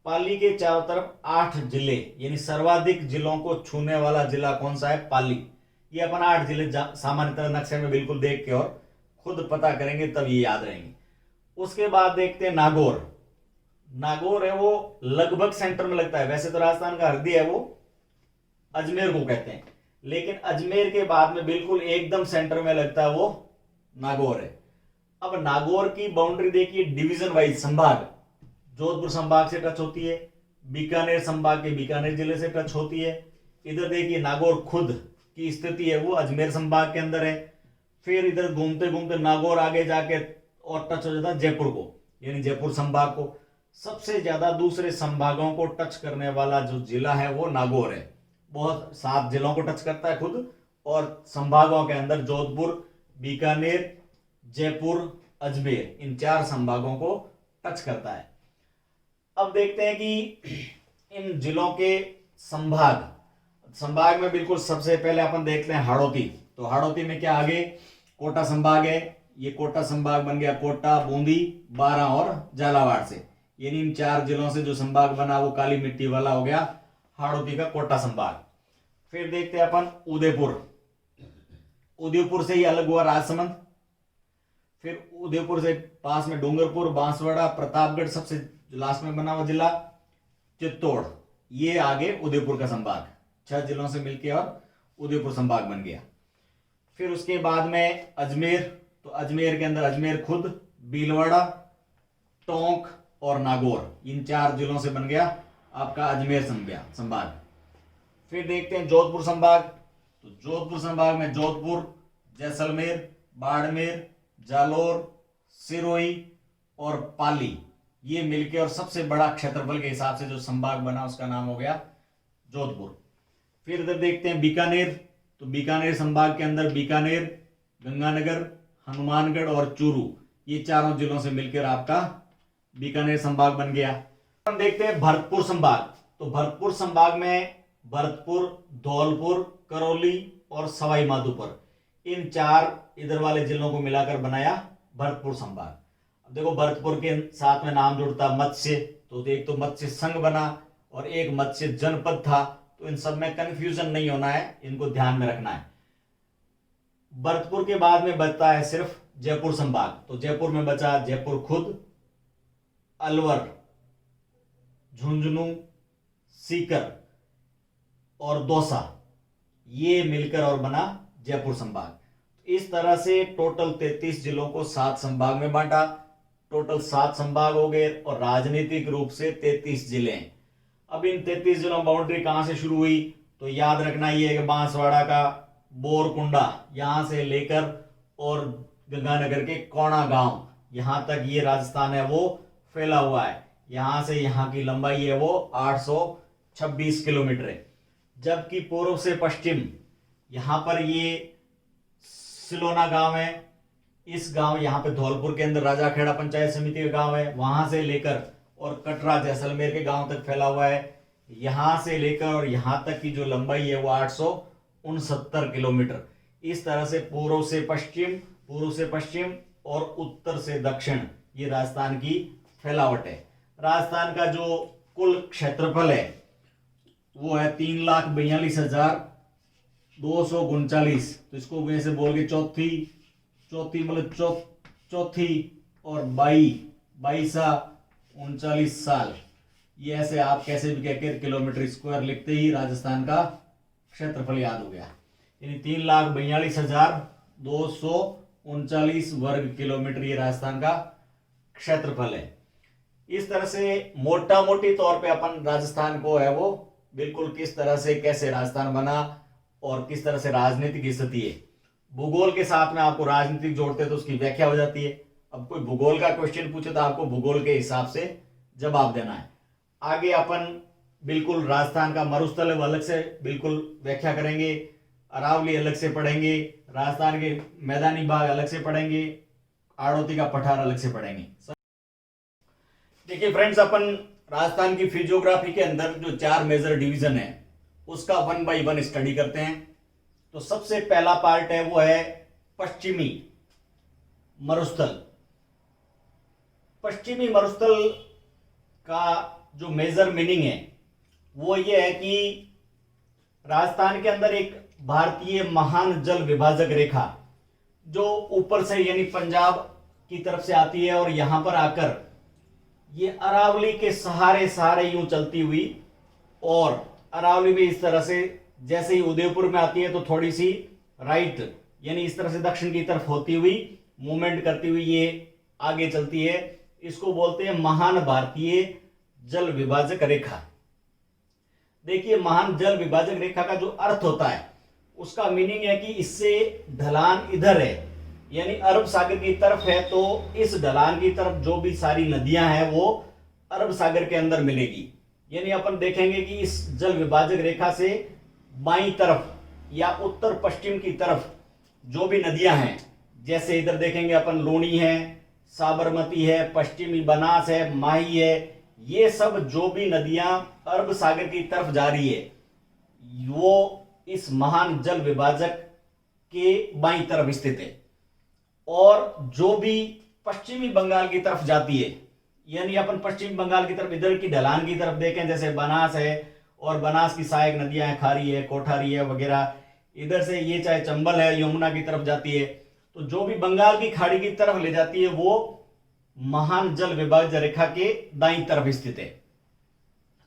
पाली के चारों तरफ 8 जिले, यानी सर्वाधिक जिलों को छूने वाला जिला कौन सा है, पाली। ये अपन 8 जिले सामान्यतः नक्शे में बिल्कुल देख के और खुद पता करेंगे तब ये याद रहेंगे। उसके बाद देखते हैं नागौर है वो लगभग सेंटर में लगता है। वैसे तो राजस्थान का हृदय है वो अजमेर को कहते हैं, लेकिन अजमेर के बाद में बिल्कुल एकदम सेंटर में लगता है वो नागौर है। अब नागौर की बाउंड्री देखिए डिवीजन वाइज, संभाग, जोधपुर संभाग से टच होती है, बीकानेर संभाग के बीकानेर जिले से टच होती है। इधर देखिए नागौर खुद की स्थिति है वो अजमेर संभाग के अंदर है। फिर इधर घूमते घूमते नागौर आगे जाके और टच हो जाता है जयपुर को, यानी जयपुर संभाग को। सबसे ज्यादा दूसरे संभागों को टच करने वाला जो जिला है वो नागौर है, बहुत 7 जिलों को टच करता है खुद, और संभागों के अंदर जोधपुर, बीकानेर, जयपुर, अजमेर, इन 4 संभागों को टच करता है। अब देखते हैं कि इन जिलों के संभाग में बिल्कुल सबसे पहले अपन देखते हैं हाड़ौती। तो हाड़ौती में क्या आगे कोटा संभाग है, ये कोटा संभाग बन गया, कोटा, बूंदी, बारां और झालावाड़ से, यानी इन 4 जिलों से जो संभाग बना वो काली मिट्टी वाला हो गया हाड़ौती का कोटा संभाग। फिर देखते हैं अपन उदयपुर। उदयपुर से ही अलग हुआ राजसमंद। फिर उदयपुर से पास में डूंगरपुर, बांसवाड़ा, प्रतापगढ़, सबसे लास्ट में बना हुआ जिला चित्तौड़। ये आगे उदयपुर का संभाग, 6 जिलों से मिलकर और उदयपुर संभाग बन गया। फिर उसके बाद में अजमेर, तो अजमेर के अंदर अजमेर खुद, भीलवाड़ा, टोंक और नागौर, इन 4 जिलों से बन गया आपका अजमेर संभाग। फिर देखते हैं जोधपुर संभाग। तो जोधपुर संभाग में जोधपुर, जैसलमेर, बाड़मेर, जालोर, सिरोही और पाली, ये मिलके और सबसे बड़ा क्षेत्रफल के हिसाब से जो संभाग बना उसका नाम हो गया जोधपुर। फिर इधर देखते हैं बीकानेर। तो बीकानेर संभाग के अंदर बीकानेर, गंगानगर, हनुमानगढ़ और चूरू, ये 4 जिलों से मिलकर आपका बीकानेर संभाग बन गया। हम देखते हैं भरतपुर संभाग। तो भरतपुर संभाग में भरतपुर, धौलपुर, करौली और सवाई माधोपुर, इन 4 इधर वाले जिलों को मिलाकर बनाया भरतपुर संभाग। अब देखो भरतपुर के साथ में नाम जुड़ता मत्स्य, तो एक तो मत्स्य संघ बना और एक मत्स्य जनपद था, तो इन सब में कंफ्यूजन नहीं होना है, इनको ध्यान में रखना है। भरतपुर के बाद में बचता है सिर्फ जयपुर संभाग। तो जयपुर में बचा जयपुर खुद, अलवर, झुंझुनू, सीकर और दौसा, ये मिलकर और बना जयपुर संभाग। इस तरह से टोटल 33 जिलों को 7 संभाग में बांटा। टोटल 7 संभाग हो गए और राजनीतिक रूप से 33 जिले हैं। अब इन 33 जिलों में बाउंड्री कहां से शुरू हुई, तो याद रखना ये है कि बांसवाड़ा का बोरकुंडा यहां से लेकर और गंगानगर के कोणा गांव यहां तक ये राजस्थान है वो फैला हुआ है। यहां से यहां की लंबाई है वो 826 किलोमीटर है। जबकि पूर्व से पश्चिम यहां पर ये सिलोना गांव है। इस गांव यहां पे धौलपुर के अंदर राजाखेड़ा पंचायत समिति का गांव है, वहां से लेकर और कटरा जैसलमेर के गांव तक फैला हुआ है। यहां से लेकर और यहां तक की जो लंबाई है वो 869 किलोमीटर। इस तरह से पूर्व से पश्चिम और उत्तर से दक्षिण ये राजस्थान की फैलावट है। राजस्थान का जो कुल क्षेत्रफल है वो है 3,42,239। तो इसको वैसे बोल के चौथी मतलब चौथी और 22 साल, ये ऐसे आप कैसे भी कहकर किलोमीटर स्क्वायर लिखते ही राजस्थान का क्षेत्रफल याद हो गया। यानी 3,42,239 वर्ग किलोमीटर ये राजस्थान का क्षेत्रफल है। इस तरह से मोटा मोटी तौर पे अपन राजस्थान को है वो बिल्कुल किस तरह से कैसे राजस्थान बना और किस तरह से राजनीतिक स्थिति है। भूगोल के साथ में आपको राजनीतिक जोड़ते तो उसकी व्याख्या हो जाती है। अब कोई भूगोल का क्वेश्चन पूछे तो आपको भूगोल के हिसाब से जवाब देना है। आगे अपन बिल्कुल राजस्थान का मरुस्थल है वो अलग से बिल्कुल व्याख्या करेंगे, अरावली अलग से पढ़ेंगे, राजस्थान के मैदानी भाग अलग से पढ़ेंगे, आड़ोती का पठार अलग से पढ़ेंगे। देखिए फ्रेंड्स, अपन राजस्थान की फिजियोग्राफी के अंदर जो 4 मेजर डिवीजन है उसका 1 बाय 1 स्टडी करते हैं। तो सबसे पहला पार्ट है वो है पश्चिमी मरुस्थल। पश्चिमी मरुस्थल का जो मेजर मीनिंग है वो ये है कि राजस्थान के अंदर एक भारतीय महान जल विभाजक रेखा जो ऊपर से यानी पंजाब की तरफ से आती है और यहां पर आकर ये अरावली के सहारे यूं चलती हुई और अरावली में इस तरह से जैसे ही उदयपुर में आती है तो थोड़ी सी राइट यानी इस तरह से दक्षिण की तरफ होती हुई मूवमेंट करती हुई ये आगे चलती है। इसको बोलते हैं महान भारतीय जल विभाजक रेखा। देखिए, महान जल विभाजक रेखा का जो अर्थ होता है उसका मीनिंग है कि इससे ढलान इधर है यानी अरब सागर की तरफ है, तो इस ढलान की तरफ जो भी सारी नदियां हैं वो अरब सागर के अंदर मिलेगी। यानी अपन देखेंगे कि इस जल विभाजक रेखा से बाईं तरफ या उत्तर पश्चिम की तरफ जो भी नदियां हैं, जैसे इधर देखेंगे अपन लूणी है, साबरमती है, पश्चिमी बनास है, माही है, ये सब जो भी नदियां अरब सागर की तरफ जा रही है वो इस महान जल विभाजक के बाईं तरफ स्थित है। और जो भी पश्चिमी बंगाल की तरफ जाती है यानी अपन पश्चिमी बंगाल की तरफ इधर की ढलान की तरफ देखें जैसे बनास है और बनास की सहायक नदियां हैं, खारी है, कोठारी है वगैरह, इधर से ये चाहे चंबल है यमुना की तरफ जाती है, तो जो भी बंगाल की खाड़ी की तरफ ले जाती है वो महान जल विभाज्य रेखा के दाईं तरफ स्थित है।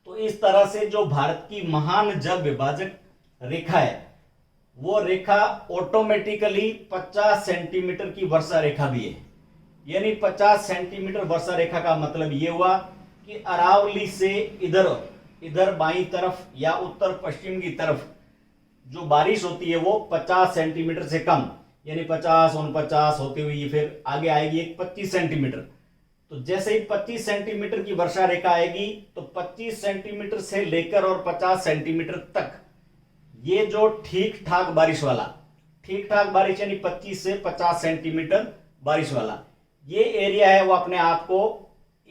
तो इस तरह से जो भारत की महान जल विभाजक रेखा है वो रेखा ऑटोमेटिकली 50 सेंटीमीटर की वर्षा रेखा भी है। यानी 50 सेंटीमीटर वर्षा रेखा का मतलब ये हुआ कि अरावली से इधर इधर बाईं तरफ या उत्तर पश्चिम की तरफ जो बारिश होती है वो 50 सेंटीमीटर से कम, यानी 50 49 होती हुई फिर आगे आएगी एक 25 सेंटीमीटर। तो जैसे ही 25 सेंटीमीटर की वर्षा रेखा आएगी तो 25 सेंटीमीटर से लेकर और 50 सेंटीमीटर तक ये जो ठीक ठाक बारिश वाला, ठीक ठाक बारिश यानी 25 से 50 सेंटीमीटर बारिश वाला ये एरिया है वो अपने आप को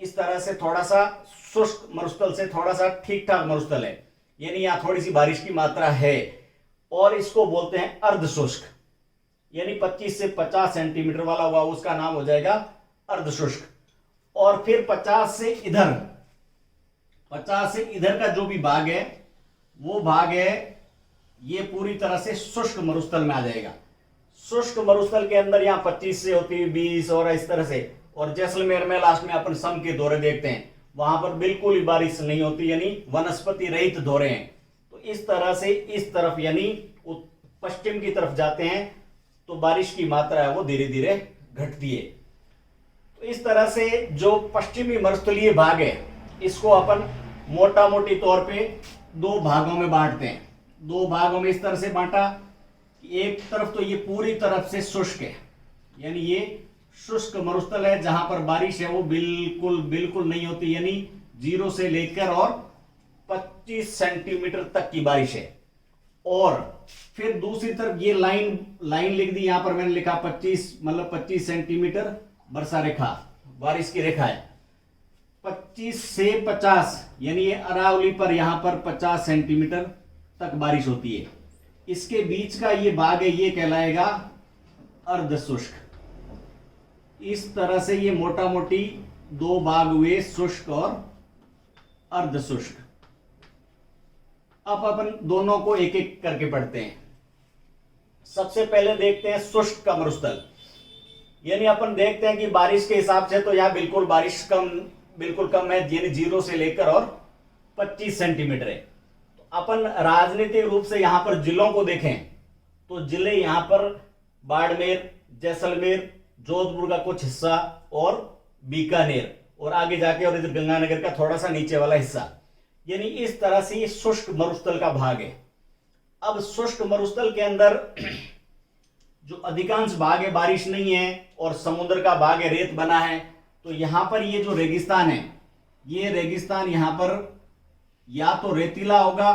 इस तरह से थोड़ा सा शुष्क मरुस्थल से थोड़ा सा ठीक ठाक मरुस्थल है, यानी यहां थोड़ी सी बारिश की मात्रा है और इसको बोलते हैं अर्ध शुष्क। यानी 25 से 50 सेंटीमीटर वाला हुआ उसका नाम हो जाएगा अर्ध शुष्क। और फिर 50 से इधर का जो भी भाग है वो भाग है ये पूरी तरह से शुष्क मरुस्थल में आ जाएगा। शुष्क मरुस्थल के अंदर यहाँ 25 से होती है 20 और इस तरह से, और जैसलमेर में लास्ट में अपन सम के दौरे देखते हैं वहां पर बिल्कुल ही बारिश नहीं होती, यानी वनस्पति रहित दौरे हैं। तो इस तरह से इस तरफ यानी पश्चिम की तरफ जाते हैं तो बारिश की मात्रा है वो धीरे धीरे घटती है। तो इस तरह से जो पश्चिमी मरुस्थलीय भाग है इसको अपन मोटा मोटी तौर पे दो भागों में बांटते हैं। दो भागों में इस तरह से बांटा, एक तरफ तो ये पूरी तरफ से शुष्क है, यानी ये शुष्क मरुस्थल है जहां पर बारिश है वो बिल्कुल नहीं होती, यानी 0 से लेकर और 25 सेंटीमीटर तक की बारिश है। और फिर दूसरी तरफ ये लाइन लिख दी, यहां पर मैंने लिखा 25 मतलब 25 सेंटीमीटर वर्षा रेखा बारिश की रेखा है। 25 से 50 यानी ये अरावली पर यहां पर 50 सेंटीमीटर तक बारिश होती है। इसके बीच का ये भाग है ये कहलाएगा अर्ध शुष्क। इस तरह से ये मोटा मोटी दो भाग हुए, शुष्क और अर्ध शुष्क। अब अपन दोनों को एक एक करके पढ़ते हैं। सबसे पहले देखते हैं शुष्क का मरुस्थल, यानी अपन देखते हैं कि बारिश के हिसाब से तो यहां बिल्कुल कम है, यानी 0 से लेकर और 25 सेंटीमीटर है। तो अपन राजनीतिक रूप से यहां पर जिलों को देखें तो जिले यहां पर बाड़मेर, जैसलमेर, जोधपुर का कुछ हिस्सा और बीकानेर और आगे जाके और इधर गंगानगर का थोड़ा सा नीचे वाला हिस्सा, यानी इस तरह से ये शुष्क मरुस्थल का भाग है। अब शुष्क मरुस्थल के अंदर जो अधिकांश भाग है बारिश नहीं है और समुद्र का भाग है रेत बना है। तो यहां पर ये जो रेगिस्तान है ये रेगिस्तान यहां पर या तो रेतीला होगा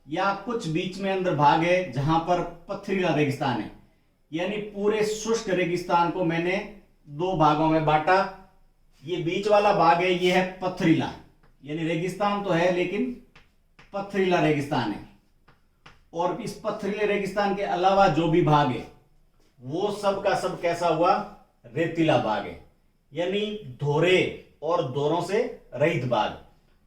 या कुछ बीच में अंदर भाग है जहां पर पथरीला रेगिस्तान है। यानी पूरे शुष्क रेगिस्तान को मैंने दो भागों में बांटा। ये बीच वाला भाग है ये है पथरीला, यानी रेगिस्तान तो है लेकिन पथरीला रेगिस्तान है। और इस पथरीले रेगिस्तान के अलावा जो भी भाग है वो सब का सब कैसा हुआ, रेतीला भाग है, यानी धोरे और दोरों से रहित भाग।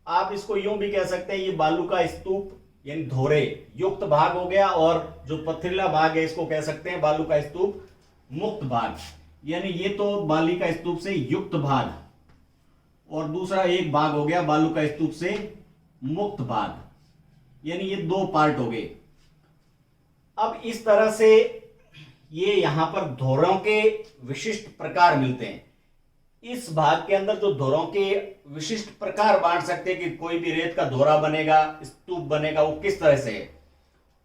आप इसको यूं भी कह सकते हैं ये बालू का स्तूप यानी धोरे युक्त भाग हो गया, और जो पथरीला भाग है इसको कह सकते हैं बालू का स्तूप मुक्त भाग, यानी ये तो बाली का स्तूप से युक्त भाग और दूसरा एक भाग हो गया बालू का स्तूप से मुक्त भाग, यानी ये दो पार्ट हो गए। अब इस तरह से ये यहां पर धोरों के विशिष्ट प्रकार मिलते हैं। इस भाग के अंदर जो धोरों के विशिष्ट प्रकार बांट सकते हैं कि कोई भी रेत का धोरा बनेगा, स्तूप बनेगा, वो किस तरह से है।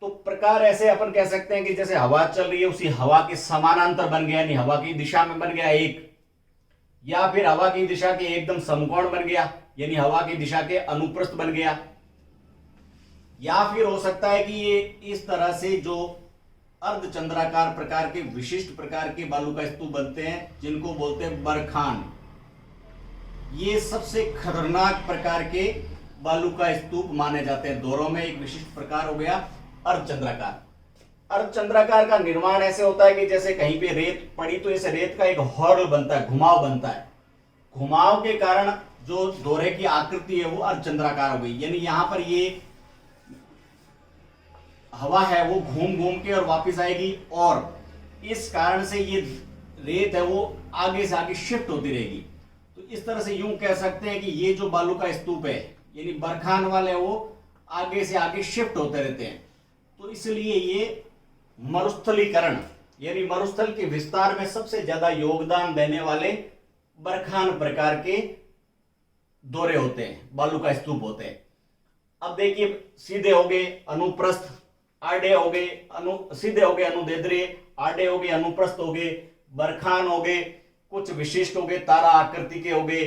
तो प्रकार ऐसे अपन कह सकते हैं कि जैसे हवा चल रही है उसी हवा के समानांतर बन गया, यानी हवा की दिशा में बन गया एक, या फिर हवा की दिशा के एकदम समकोण बन गया यानी हवा की दिशा के अनुप्रस्थ बन गया, या फिर हो सकता है कि ये इस तरह से जो अर्धचंद्राकार प्रकार के विशिष्ट प्रकार के बालू का स्तूप बनते हैं जिनको बोलते हैं बरखान। ये सबसे खतरनाक प्रकार के बालू का स्तूप माने जाते हैं। दोरों में एक विशिष्ट प्रकार हो गया अर्धचंद्राकार। अर्धचंद्राकार का निर्माण ऐसे होता है कि जैसे कहीं पे रेत पड़ी तो इस रेत का एक हॉर्ल बनता है, घुमाव बनता है। घुमाव के कारण जो दोहरे की आकृति है वो अर्धचंद्राकार हो गई, यानी यहां पर ये हवा है वो घूम घूम के और वापस आएगी, और इस कारण से ये रेत है वो आगे से आगे शिफ्ट होती रहेगी। तो इस तरह से यूं कह सकते हैं कि ये जो बालू का स्तूप है यानी बरखान वाले वो आगे से आगे शिफ्ट होते रहते हैं। तो इसलिए ये मरुस्थलीकरण यानी मरुस्थल के विस्तार में सबसे ज्यादा योगदान देने वाले बरखान प्रकार के दौरे होते हैं, बालू का स्तूप होते हैं। अब देखिए, सीधे हो गए अनुप्रस्थ, आड़े हो गए सीधे हो गए अनुदैर्ध्य, आड़े हो गए अनुप्रस्थ हो गए, बरखान हो गए, कुछ विशिष्ट हो गए, तारा आकृति के हो गए,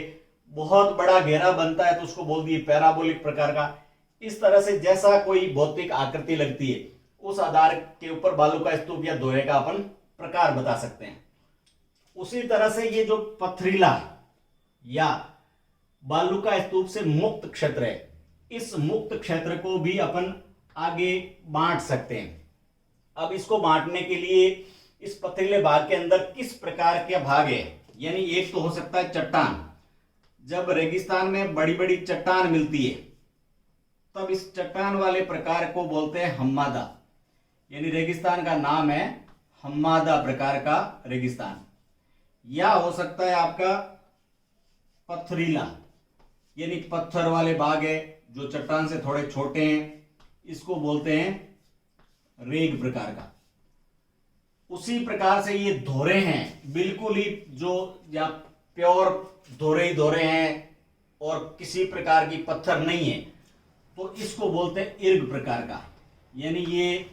बहुत बड़ा घेरा बनता है तो उसको बोल दिए पैराबोलिक प्रकार का। इस तरह से जैसा कोई भौतिक आकृति लगती है उस आधार के ऊपर बालू का स्तूप या दोहे का अपन प्रकार बता सकते हैं। उसी तरह से ये जो पथरीला या बालू का स्तूप से मुक्त क्षेत्र है, इस मुक्त क्षेत्र को भी अपन आगे बांट सकते हैं। अब इसको बांटने के लिए इस पथरीले भाग के अंदर किस प्रकार के भाग है, यानी एक तो हो सकता है चट्टान। जब रेगिस्तान में बड़ी बड़ी चट्टान मिलती है तब इस चट्टान वाले प्रकार को बोलते हैं हम्मादा, यानी रेगिस्तान का नाम है हम्मादा प्रकार का रेगिस्तान। या हो सकता है आपका पथरीला, यानी पत्थर वाले भाग है जो चट्टान से थोड़े छोटे हैं, इसको बोलते हैं रेग प्रकार का। उसी प्रकार से ये धोरे हैं, बिल्कुल ही जो या प्योर धोरे ही धोरे हैं और किसी प्रकार की पत्थर नहीं है, तो इसको बोलते हैं इर्ग प्रकार का, यानी ये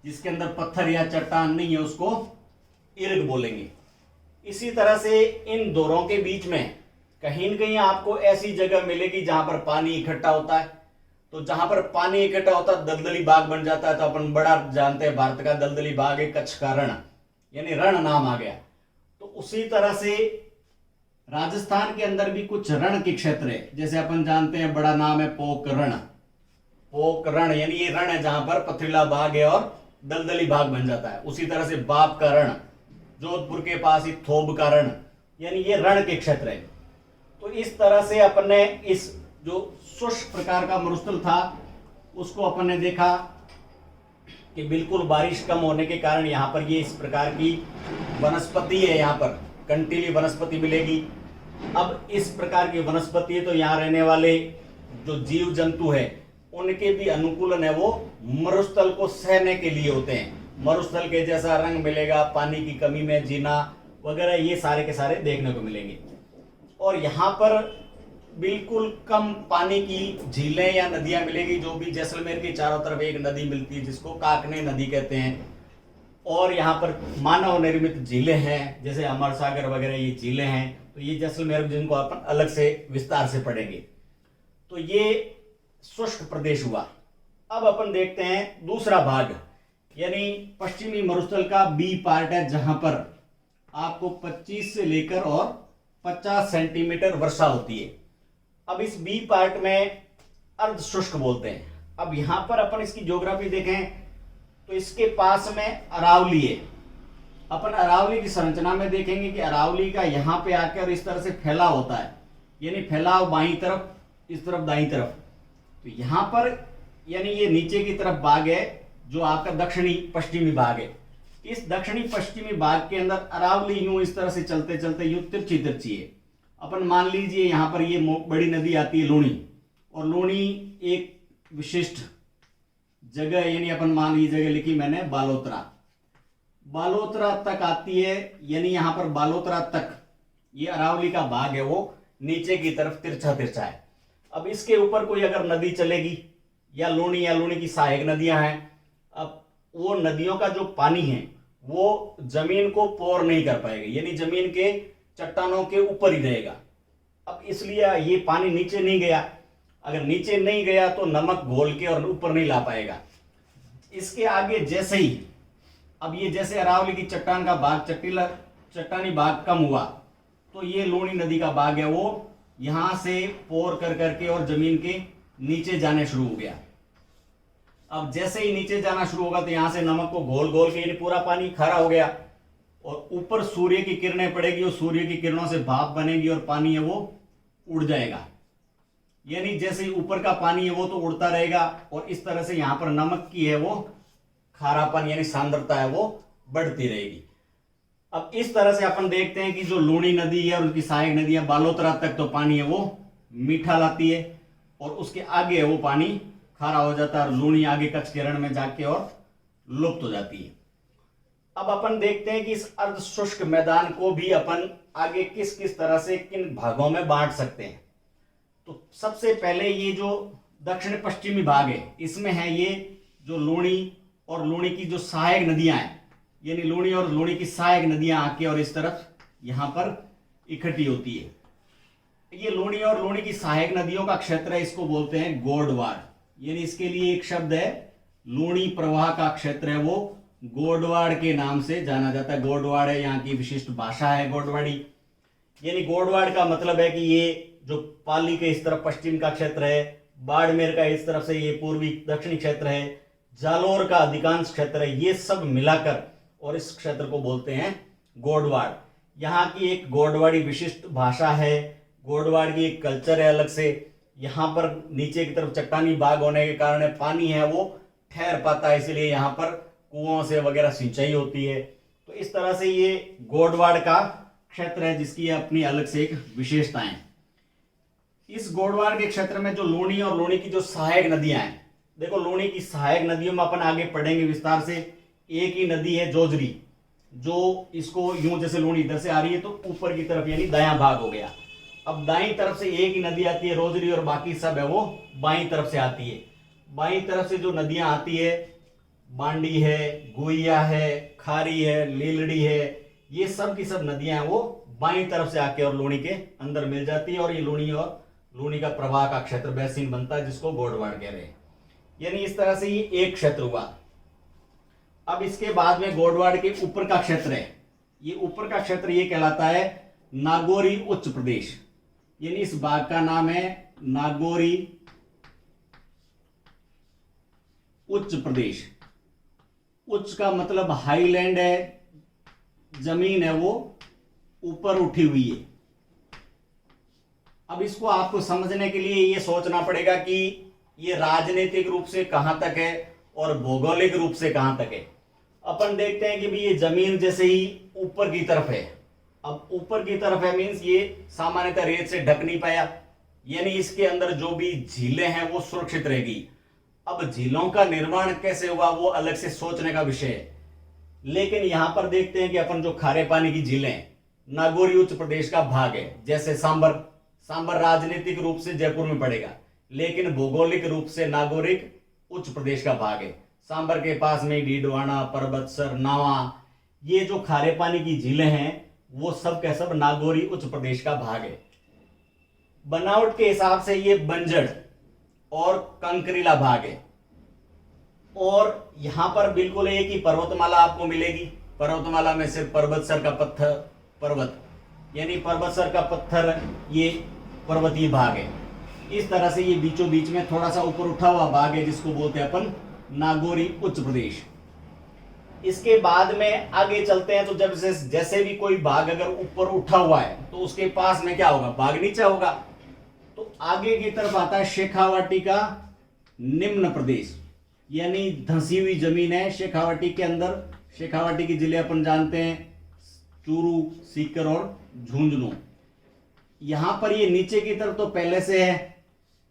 जिसके अंदर पत्थर या चट्टान नहीं है उसको इर्ग बोलेंगे। इसी तरह से इन दोरों के बीच में कहीं न कहीं आपको ऐसी जगह मिलेगी जहां पर पानी इकट्ठा होता है। तो जहां पर पानी इकट्ठा होता है दलदली बाग बन जाता है। तो अपन बड़ा जानते हैं भारत का दलदली बाग है कच्छ का रण, यानी रण नाम आ गया। तो उसी तरह से राजस्थान के अंदर भी कुछ रण के क्षेत्र है, जैसे अपन जानते हैं बड़ा नाम है पोकरण। पोकरण यानी ये रण है जहां पर पथरीला बाग है और दलदली बाग बन जाता है। उसी तरह से बाप का रण, जोधपुर के पास ही थोब का रण, यानी ये रण के क्षेत्र है। तो इस तरह से अपन ने इस जो शुष्क प्रकार का मरुस्थल था उसको अपन ने देखा कि बिल्कुल बारिश कम होने के कारण यहाँ पर ये इस प्रकार की वनस्पति है, यहाँ पर कंटीली वनस्पति मिलेगी। अब इस प्रकार की वनस्पति है तो यहाँ रहने वाले जो जीव जंतु है उनके भी अनुकूलन है वो मरुस्थल को सहने के लिए होते हैं। मरुस्थल के जैसा रंग मिलेगा, पानी की कमी में जीना वगैरह, ये सारे के सारे देखने को मिलेंगे। और यहाँ पर बिल्कुल कम पानी की झीलें या नदियां मिलेगी, जो भी जैसलमेर के चारों तरफ एक नदी मिलती है जिसको काकने नदी कहते हैं। और यहाँ पर मानव निर्मित झीलें हैं, जैसे अमर सागर वगैरह ये झीलें हैं। तो ये जैसलमेर जिनको अपन अलग से विस्तार से पढ़ेंगे। तो ये शुष्क प्रदेश हुआ। अब अपन देखते हैं दूसरा भाग, यानी पश्चिमी मरुस्थल का बी पार्ट है, जहां पर आपको 25 से लेकर और 50 सेंटीमीटर वर्षा होती है। अब इस बी पार्ट में अर्ध शुष्क बोलते हैं। अब यहां पर अपन इसकी ज्योग्राफी देखें तो इसके पास में अरावली है। अपन अरावली की संरचना में देखेंगे कि अरावली का यहां पे आकर इस तरह से फैलाव होता है, यानी फैलाव बाईं तरफ, इस तरफ दाईं तरफ। तो यहां पर यानी ये नीचे की तरफ भाग है जो आपका दक्षिणी पश्चिमी भाग है। इस दक्षिणी पश्चिमी भाग के अंदर अरावली यूं इस तरह से चलते चलते यूं तिरछी तिरछी है। अपन मान लीजिए यहाँ पर ये बड़ी नदी आती है लूणी, और लूणी एक विशिष्ट जगह, यानी अपन मान लीजिए जगह लिखी मैंने बालोतरा, बालोतरा तक आती है, यानी यहाँ पर बालोतरा तक ये अरावली का भाग है वो नीचे की तरफ तिरछा तिरछा है। अब इसके ऊपर कोई अगर नदी चलेगी या लूणी की सहायक नदियां हैं, अब वो नदियों का जो पानी है वो जमीन को पोर नहीं कर पाएगा, यानी जमीन के चट्टानों के ऊपर ही रहेगा। अब इसलिए ये पानी नीचे नहीं गया, अगर नीचे नहीं गया तो नमक घोल के और ऊपर नहीं ला पाएगा। इसके आगे जैसे ही अब ये जैसे अरावली की चट्टान का भाग चट्टानी भाग कम हुआ तो ये लूणी नदी का भाग है वो यहां से पोर कर करके और जमीन के नीचे जाने शुरू हो गया। अब जैसे ही नीचे जाना शुरू होगा तो यहां से नमक को घोल घोल के यानी पूरा पानी खारा हो गया और ऊपर सूर्य की किरणें पड़ेगी और सूर्य की किरणों से भाप बनेगी और पानी है वो उड़ जाएगा। यानी जैसे ही ऊपर का पानी है वो तो उड़ता रहेगा, और इस तरह से यहां पर नमक की है वो खारापन यानी सांद्रता है वो बढ़ती रहेगी। अब इस तरह से अपन देखते हैं कि जो लूणी नदी है और उनकी सहायक नदियां, बालोतरा तक तो पानी है वो मीठा लाती है, और उसके आगे है वो पानी खारा हो जाता है, और लूणी आगे कच्छ किरण में जाके और लुप्त हो जाती है। अब अपन देखते हैं कि इस अर्ध शुष्क मैदान को भी अपन आगे किस किस तरह से किन भागों में बांट सकते हैं। तो सबसे पहले ये जो दक्षिण पश्चिमी भाग है, इसमें है ये जो लूणी और लूणी की जो सहायक नदियां हैं, यानी लूणी और लूणी की सहायक नदियां आके और इस तरफ यहां पर इकट्ठी होती है। ये लूणी और लूणी की सहायक नदियों का क्षेत्र है, इसको बोलते हैं गोडवाड़। यानी इसके लिए एक शब्द है, लूणी प्रवाह का क्षेत्र है वो गोडवाड़ के नाम से जाना जाता है। गोडवाड़ है, यहाँ की विशिष्ट भाषा है गोडवाड़ी। यानी गोडवाड़ का मतलब है कि ये जो पाली के इस तरफ पश्चिम का क्षेत्र है, बाड़मेर का इस तरफ से ये पूर्वी दक्षिणी क्षेत्र है, जालोर का अधिकांश क्षेत्र है, ये सब मिलाकर और इस क्षेत्र को बोलते हैं गोडवाड़। यहाँ की एक गोडवाड़ी विशिष्ट भाषा है, गोडवाड़ की एक कल्चर है अलग से। यहाँ पर नीचे की तरफ चट्टानी भाग होने के कारण पानी है वो ठहर पाता है, इसलिए यहाँ पर कुओं से वगैरह सिंचाई होती है। तो इस तरह से ये गोडवाड़ का क्षेत्र है जिसकी अपनी अलग से एक विशेषताएं। इस गोडवाड़ के क्षेत्र में जो लूणी और लूणी की जो सहायक नदियां हैं, देखो लूणी की सहायक नदियों में अपन आगे पढ़ेंगे विस्तार से। एक ही नदी है जोजरी, जो इसको यूं जैसे लूणी इधर से आ रही है तो ऊपर की तरफ यानी दायां भाग हो गया। अब दाईं तरफ से एक ही नदी आती है रोजरी, और बाकी सब है वो बाईं तरफ से आती है। बाईं तरफ से जो नदियां आती है, बांडी है, गुइया है, खारी है, लीलड़ी है, ये सब की सब नदियां हैं वो बाईं तरफ से आके और लूणी के अंदर मिल जाती है, और ये लूणी और लूणी का प्रवाह का क्षेत्र बेसिन बनता है जिसको गोडवाड़ कह रहे हैं। यानी इस तरह से ये एक क्षेत्र हुआ। अब इसके बाद में गोडवाड़ के ऊपर का क्षेत्र है, ये ऊपर का क्षेत्र ये कहलाता है नागौरी उच्च प्रदेश। यानी इस भाग का नाम है नागौरी उच्च प्रदेश। उच्च का मतलब हाईलैंड है, जमीन है वो ऊपर उठी हुई है। अब इसको आपको समझने के लिए ये सोचना पड़ेगा कि ये राजनीतिक रूप से कहां तक है और भौगोलिक रूप से कहां तक है। अपन देखते हैं कि भाई ये जमीन जैसे ही ऊपर की तरफ है, अब ऊपर की तरफ है मींस ये सामान्यतः रेत से ढक नहीं पाया, यानी इसके अंदर जो भी झीलें हैं वो सुरक्षित रहेगी। अब झीलों का निर्माण कैसे हुआ वो अलग से सोचने का विषय है, लेकिन यहां पर देखते हैं कि अपन जो खारे पानी की झीलें नागौरी उच्च प्रदेश का भाग है। जैसे सांबर, सांबर राजनीतिक रूप से जयपुर में पड़ेगा, लेकिन भौगोलिक रूप से नागौरिक उच्च प्रदेश का भाग है। सांबर के पास में डीडवाना, परबतसर, नावा, ये जो खारे पानी की झीलें हैं वो सब के सब नागौरी उच्च प्रदेश का भाग है। बनावट के हिसाब से ये बंजर और कंकरीला भाग है, और यहां पर बिल्कुल एक ही पर्वतमाला आपको मिलेगी। पर्वतमाला में सिर्फ परबतसर का पत्थर पर्वत, यानी परबतसर का पत्थर ये पर्वतीय भाग है। इस तरह से ये बीचों बीच में थोड़ा सा ऊपर उठा हुआ भाग है जिसको बोलते हैं अपन नागौरी उच्च प्रदेश। इसके बाद में आगे चलते हैं तो जब जैसे भी कोई भाग अगर ऊपर उठा हुआ है तो उसके पास में क्या होगा, भाग नीचे होगा। तो आगे की तरफ आता है शेखावाटी का निम्न प्रदेश, यानी धंसी हुई जमीन है शेखावाटी के अंदर। शेखावाटी की जिले अपन जानते हैं चूरू, सीकर और झुंझुनू। यहां पर ये नीचे की तरफ तो पहले से है,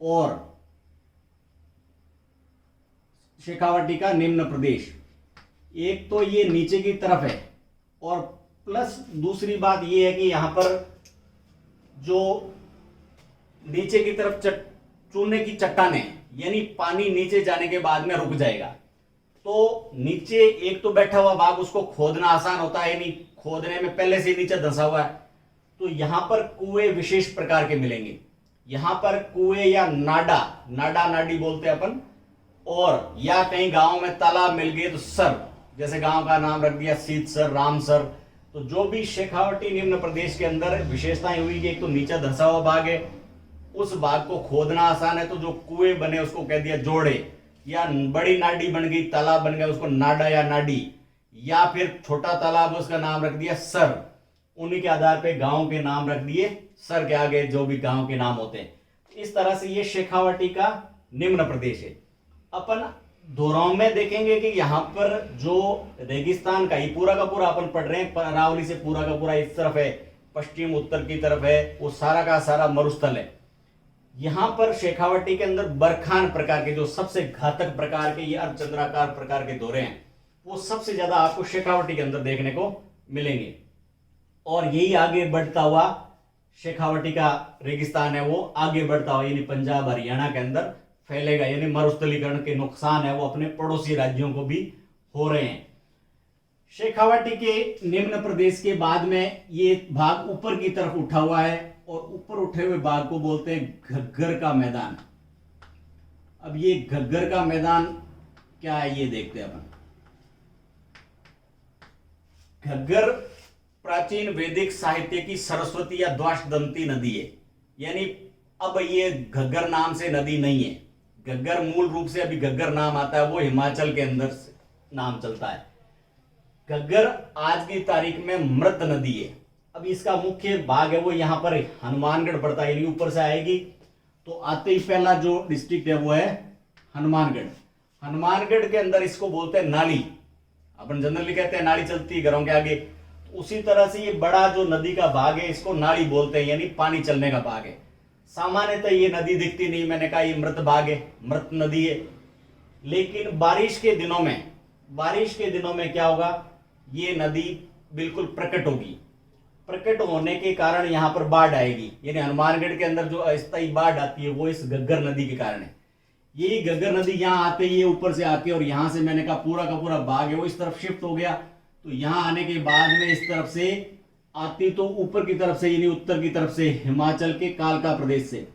और शेखावाटी का निम्न प्रदेश एक तो ये नीचे की तरफ है, और प्लस दूसरी बात ये है कि यहां पर जो नीचे की तरफ चूने की चट्टानें, यानी पानी नीचे जाने के बाद में रुक जाएगा। तो नीचे एक तो बैठा हुआ भाग उसको खोदना आसान होता है, यानी खोदने में पहले से नीचे धंसा हुआ है। तो यहां पर कुएं विशेष प्रकार के मिलेंगे। यहां पर कुएं या नाडा, नाडा नाडी बोलते हैं अपन, और या कहीं गांव में तालाब मिल गए तो सर, जैसे गांव का नाम रख दिया सीतसर, रामसर। तो जो भी शेखावटी निम्न प्रदेश के अंदर विशेषताएं हुई कि एक तो नीचा धंसा हुआ भाग है, उस भाग को खोदना आसान है, तो जो कुएं बने उसको कह दिया जोड़े, या बड़ी नाडी बन गई, तालाब बन गया उसको नाडा या नाडी, या फिर छोटा तालाब उसका नाम रख दिया सर। उन्हीं के आधार पे गांव के नाम रख दिए सर के आगे जो भी गांव के नाम होते हैं। इस तरह से ये शेखावटी का निम्न प्रदेश है। अपन दोहराव में देखेंगे कि यहाँ पर जो रेगिस्तान का ये पूरा का पूरा अपन पढ़ रहे हैं, अरावली से पूरा का पूरा इस तरफ है, पश्चिम उत्तर की तरफ है, वो सारा का सारा मरुस्थल है। यहाँ पर शेखावटी के अंदर बरखान प्रकार के जो सबसे घातक प्रकार के ये अर्धचंद्राकार प्रकार के दौरे हैं, वो सबसे ज्यादा आपको शेखावटी के अंदर देखने को मिलेंगे। और यही आगे बढ़ता हुआ शेखावटी का रेगिस्तान है वो आगे बढ़ता हुआ यानी पंजाब हरियाणा के अंदर फैलेगा, यानी मरुस्थलीकरण के नुकसान है वो अपने पड़ोसी राज्यों को भी हो रहे हैं। शेखावटी के निम्न प्रदेश के बाद में ये भाग ऊपर की तरफ उठा हुआ है और ऊपर उठे हुए भाग को बोलते हैं घग्गर का मैदान। अब ये घग्गर का मैदान क्या है ये देखते हैं अपन। घग्गर प्राचीन वैदिक साहित्य की सरस्वती या द्वाशदंती नदी है, यानी अब ये घग्गर नाम से नदी नहीं है। घग्गर मूल रूप से अभी घग्गर नाम आता है वो हिमाचल के अंदर से नाम चलता है। घग्गर आज की तारीख में मृत नदी है। अब इसका मुख्य भाग है वो यहाँ पर हनुमानगढ़ पड़ता है, यानी ऊपर से आएगी तो आते ही पहला जो डिस्ट्रिक्ट है वो है हनुमानगढ़। हनुमानगढ़ के अंदर इसको बोलते हैं नाली, अपन जनरली कहते हैं नाली चलती है घरों के आगे। उसी तरह से ये बड़ा जो नदी का भाग है इसको नाली बोलते हैं, यानी पानी चलने का भाग है। सामान्यतः ये नदी दिखती नहीं, मैंने कहा ये मृत भाग है, मृत नदी है। लेकिन बारिश के दिनों में क्या होगा, ये नदी बिल्कुल प्रकट होगी। प्रकट होने के कारण यहाँ पर बाढ़ आएगी, यानी हनुमानगढ़ के अंदर जो अस्थायी बाढ़ आती है वो इस घग्गर नदी के कारण है। यही घग्गर नदी यहाँ आते ही ऊपर से आके और यहाँ से मैंने कहा पूरा का पूरा भाग है वो इस तरफ शिफ्ट हो गया। तो यहाँ आने के बाद में इस तरफ से आती तो ऊपर की तरफ से यानी उत्तर की तरफ से हिमाचल के कालका प्रदेश से,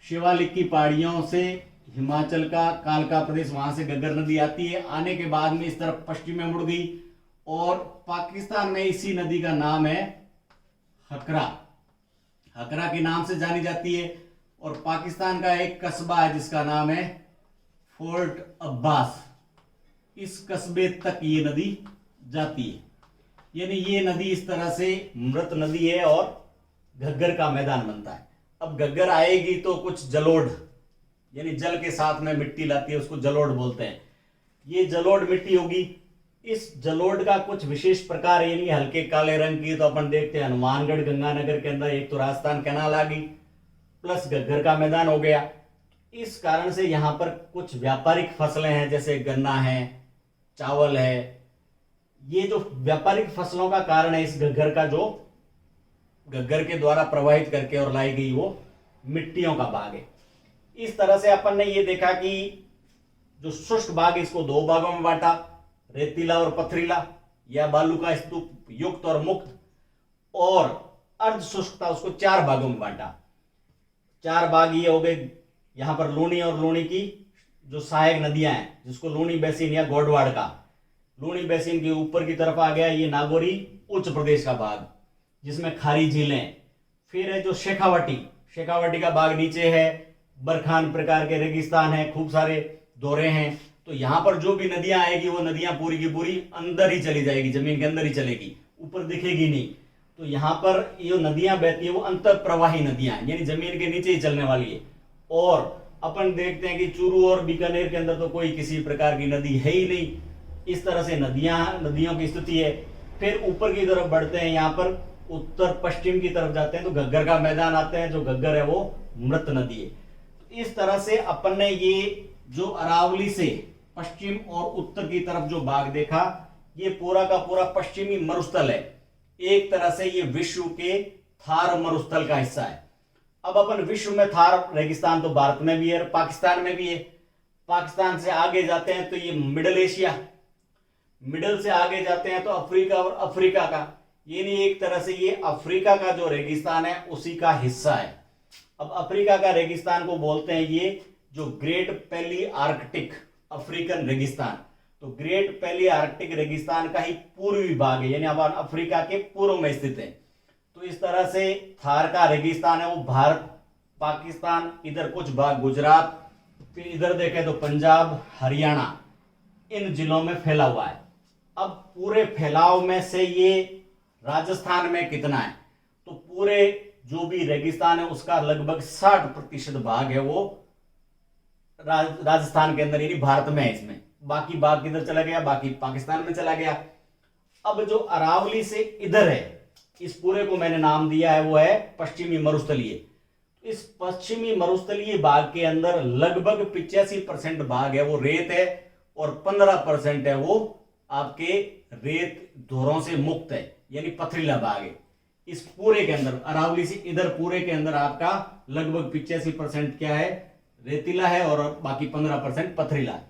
शिवालिक की पहाड़ियों से हिमाचल का कालका प्रदेश, वहां से घग्गर नदी आती है। आने के बाद में इस तरफ पश्चिम में मुड़ गई और पाकिस्तान में इसी नदी का नाम है हकरा, हकरा के नाम से जानी जाती है। और पाकिस्तान का एक कस्बा है जिसका नाम है फोर्ट अब्बास, इस कस्बे तक ये नदी जाती है। यानी ये नदी इस तरह से मृत नदी है और घग्गर का मैदान बनता है। अब घग्गर आएगी तो कुछ जलोढ़ यानी जल के साथ में मिट्टी लाती है, उसको जलोढ़ बोलते हैं। ये जलोढ़ मिट्टी होगी। इस जलोढ़ का कुछ विशेष प्रकार यानी हल्के काले रंग की तो अपन देखते हैं हनुमानगढ़ गंगानगर के अंदर एक तो राजस्थान कैनाल आ गई प्लस घग्गर का मैदान हो गया। इस कारण से यहाँ पर कुछ व्यापारिक फसलें हैं जैसे गन्ना है, चावल है। ये जो व्यापारिक फसलों का कारण है इस घग्गर का, जो घग्गर के द्वारा प्रवाहित करके और लाई गई वो मिट्टियों का भाग है। इस तरह से अपन ने ये देखा कि जो शुष्क भाग इसको दो भागों में बांटा, रेतीला और पथरीला या बालू का स्तूप युक्त और मुक्त, और अर्ध शुष्क था उसको चार भागों में बांटा। चार भाग ये हो गए यहां पर लूनी और लूनी की जो सहायक नदियां हैं जिसको लूनी बेसिन या गोडवाड़ का, लूनी बेसिन के ऊपर की तरफ आ गया ये नागौरी उच्च प्रदेश का भाग जिसमें खारी झीलें। फिर है जो शेखावटी, शेखावटी का भाग नीचे है, बरखान प्रकार के रेगिस्तान है, खूब सारे दौरे हैं। तो यहाँ पर जो भी नदियां आएगी वो नदियां पूरी की पूरी अंदर ही चली जाएगी, जमीन के अंदर ही चलेगी, ऊपर दिखेगी नहीं। तो यहाँ पर ये नदियां बहती है वो अंतर प्रवाही नदियां हैं यानी जमीन के नीचे ही चलने वाली है। और अपन देखते हैं कि चूरू और बीकानेर के अंदर तो कोई किसी प्रकार की नदी है ही नहीं। इस तरह से नदियों की स्थिति है। फिर ऊपर की तरफ बढ़ते हैं, यहाँ पर उत्तर पश्चिम की तरफ जाते हैं तो घग्गर का मैदान आते हैं। जो घग्गर है वो मृत नदी है। इस तरह से अपन ने ये जो अरावली से पश्चिम और उत्तर की तरफ जो भाग देखा, ये पूरा का पूरा पश्चिमी मरुस्थल है। एक तरह से ये विश्व के थार मरुस्थल का हिस्सा है। अब अपन विश्व में थार रेगिस्तान तो भारत में भी है और पाकिस्तान में भी है। पाकिस्तान से आगे जाते हैं तो ये मिडल एशिया, मिडल से आगे जाते हैं तो अफ्रीका और अफ्रीका का, यानी एक तरह से ये अफ्रीका का जो रेगिस्तान है उसी का हिस्सा है। अब अफ्रीका का रेगिस्तान को बोलते हैं ये जो ग्रेट पैली आर्कटिक अफ्रीकन रेगिस्तान। तो ग्रेट पैली आर्कटिक रेगिस्तान का ही पूर्वी भाग है यानी अब अफ्रीका के पूर्व में स्थित है। तो इस तरह से थार का रेगिस्तान है वो भारत, पाकिस्तान, इधर कुछ भाग गुजरात, फिर इधर देखें तो पंजाब, हरियाणा, इन जिलों में फैला हुआ है। अब पूरे फैलाव में से ये राजस्थान में कितना है, तो पूरे जो भी रेगिस्तान है उसका लगभग 60% भाग है वो राजस्थान के अंदर यानी भारत में है। इसमें बाकी भाग किधर चला गया, बाकी पाकिस्तान में चला गया। अब जो अरावली से इधर है, इस पूरे को मैंने नाम दिया है वो है पश्चिमी मरुस्थलीय। इस पश्चिमी मरुस्थलीय भाग के अंदर लगभग 85% भाग है वो रेत है और 15% है वो आपके रेत धोरों से मुक्त है, यानी पथरीला भाग है। इस पूरे के अंदर अरावली से इधर पूरे के अंदर आपका लगभग 85% क्या है, रेतीला है और बाकी 15% पथरीला है।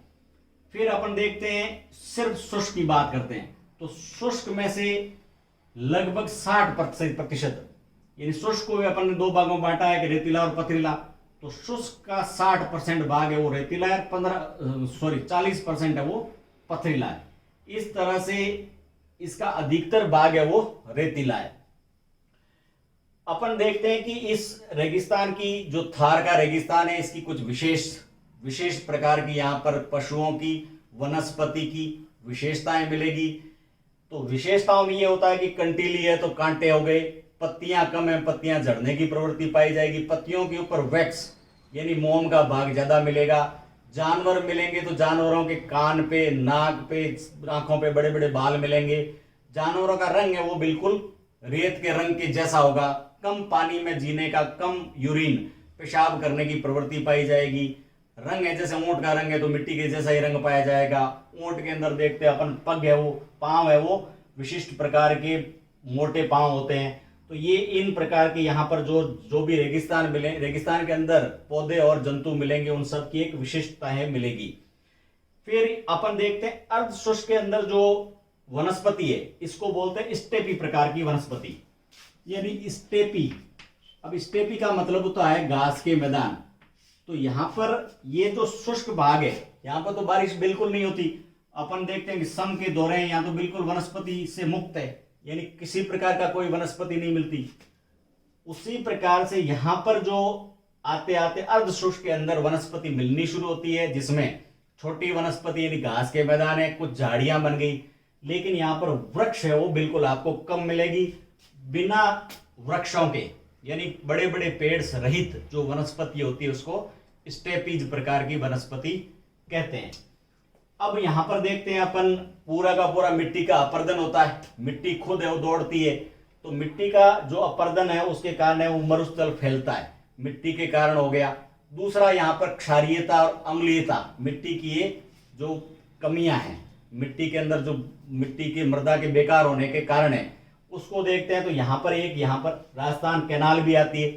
फिर अपन देखते हैं सिर्फ शुष्क की बात करते हैं, तो शुष्क में से लगभग 60% यानी शुष्क को भी अपन ने दो भागों में बांटा है कि रेतीला और पथरीला। तो शुष्क का 60% भाग है वो रेतीला है, 40% है वो पथरीला है। इस तरह से इसका अधिकतर भाग है वो रेतीला है। अपन देखते हैं कि इस रेगिस्तान की जो थार का रेगिस्तान है, इसकी कुछ विशेष प्रकार की यहाँ पर पशुओं की, वनस्पति की विशेषताएं मिलेगी। तो विशेषताओं में ये होता है कि कंटीली है तो कांटे हो गए, पत्तियां कम है, पत्तियां झड़ने की प्रवृत्ति पाई जाएगी, पत्तियों के ऊपर वैक्स यानी मोम का भाग ज्यादा मिलेगा। जानवर मिलेंगे तो जानवरों के कान पे, नाक पे, आंखों पे बड़े बड़े बाल मिलेंगे। जानवरों का रंग है वो बिल्कुल रेत के रंग के जैसा होगा। कम पानी में जीने का, कम यूरिन पेशाब करने की प्रवृत्ति पाई जाएगी। रंग है जैसे ऊंट का रंग है तो मिट्टी के जैसा ही रंग पाया जाएगा। ऊंट के अंदर देखते हैं अपन पग है वो, पांव है वो विशिष्ट प्रकार के मोटे पांव होते हैं। तो ये इन प्रकार के यहाँ पर जो भी रेगिस्तान मिले, रेगिस्तान के अंदर पौधे और जंतु मिलेंगे, उन सब की एक विशिष्टताएं मिलेगी। फिर अपन देखते हैं अर्ध शुष्क के अंदर जो वनस्पति है इसको बोलते हैं स्टेपी प्रकार की वनस्पति, यानी स्टेपी। अब स्टेपी का मतलब होता है घास के मैदान। तो यहाँ पर ये जो शुष्क भाग है, यहाँ पर तो बारिश बिल्कुल नहीं होती। अपन देखते हैं कि सम के दौरे हैं, यहाँ तो बिल्कुल वनस्पति से मुक्त है, यानी किसी प्रकार का कोई वनस्पति नहीं मिलती। उसी प्रकार से यहाँ पर जो आते आते अर्ध शुष्क के अंदर वनस्पति मिलनी शुरू होती है, जिसमें छोटी वनस्पति यानी घास के मैदान है, कुछ झाड़ियां बन गई। लेकिन यहाँ पर वृक्ष है वो बिल्कुल आपको कम मिलेगी। बिना वृक्षों के यानी बड़े बड़े पेड़ रहित जो वनस्पति होती है उसको स्टेपीज प्रकार की वनस्पति कहते हैं। अब यहां पर देखते हैं अपन पूरा का पूरा मिट्टी का अपर्दन होता है। मिट्टी खुद है वो दौड़ती है, तो मिट्टी का जो अपर्दन है उसके कारण है वो मरुस्थल फैलता है, मिट्टी के कारण हो गया। दूसरा यहाँ पर क्षारीयता और अम्लीयता, मिट्टी की ये जो कमियां हैं, मिट्टी के अंदर जो मिट्टी की मृदा के बेकार होने के कारण है, उसको देखते हैं। तो यहाँ पर राजस्थान कैनाल भी आती है।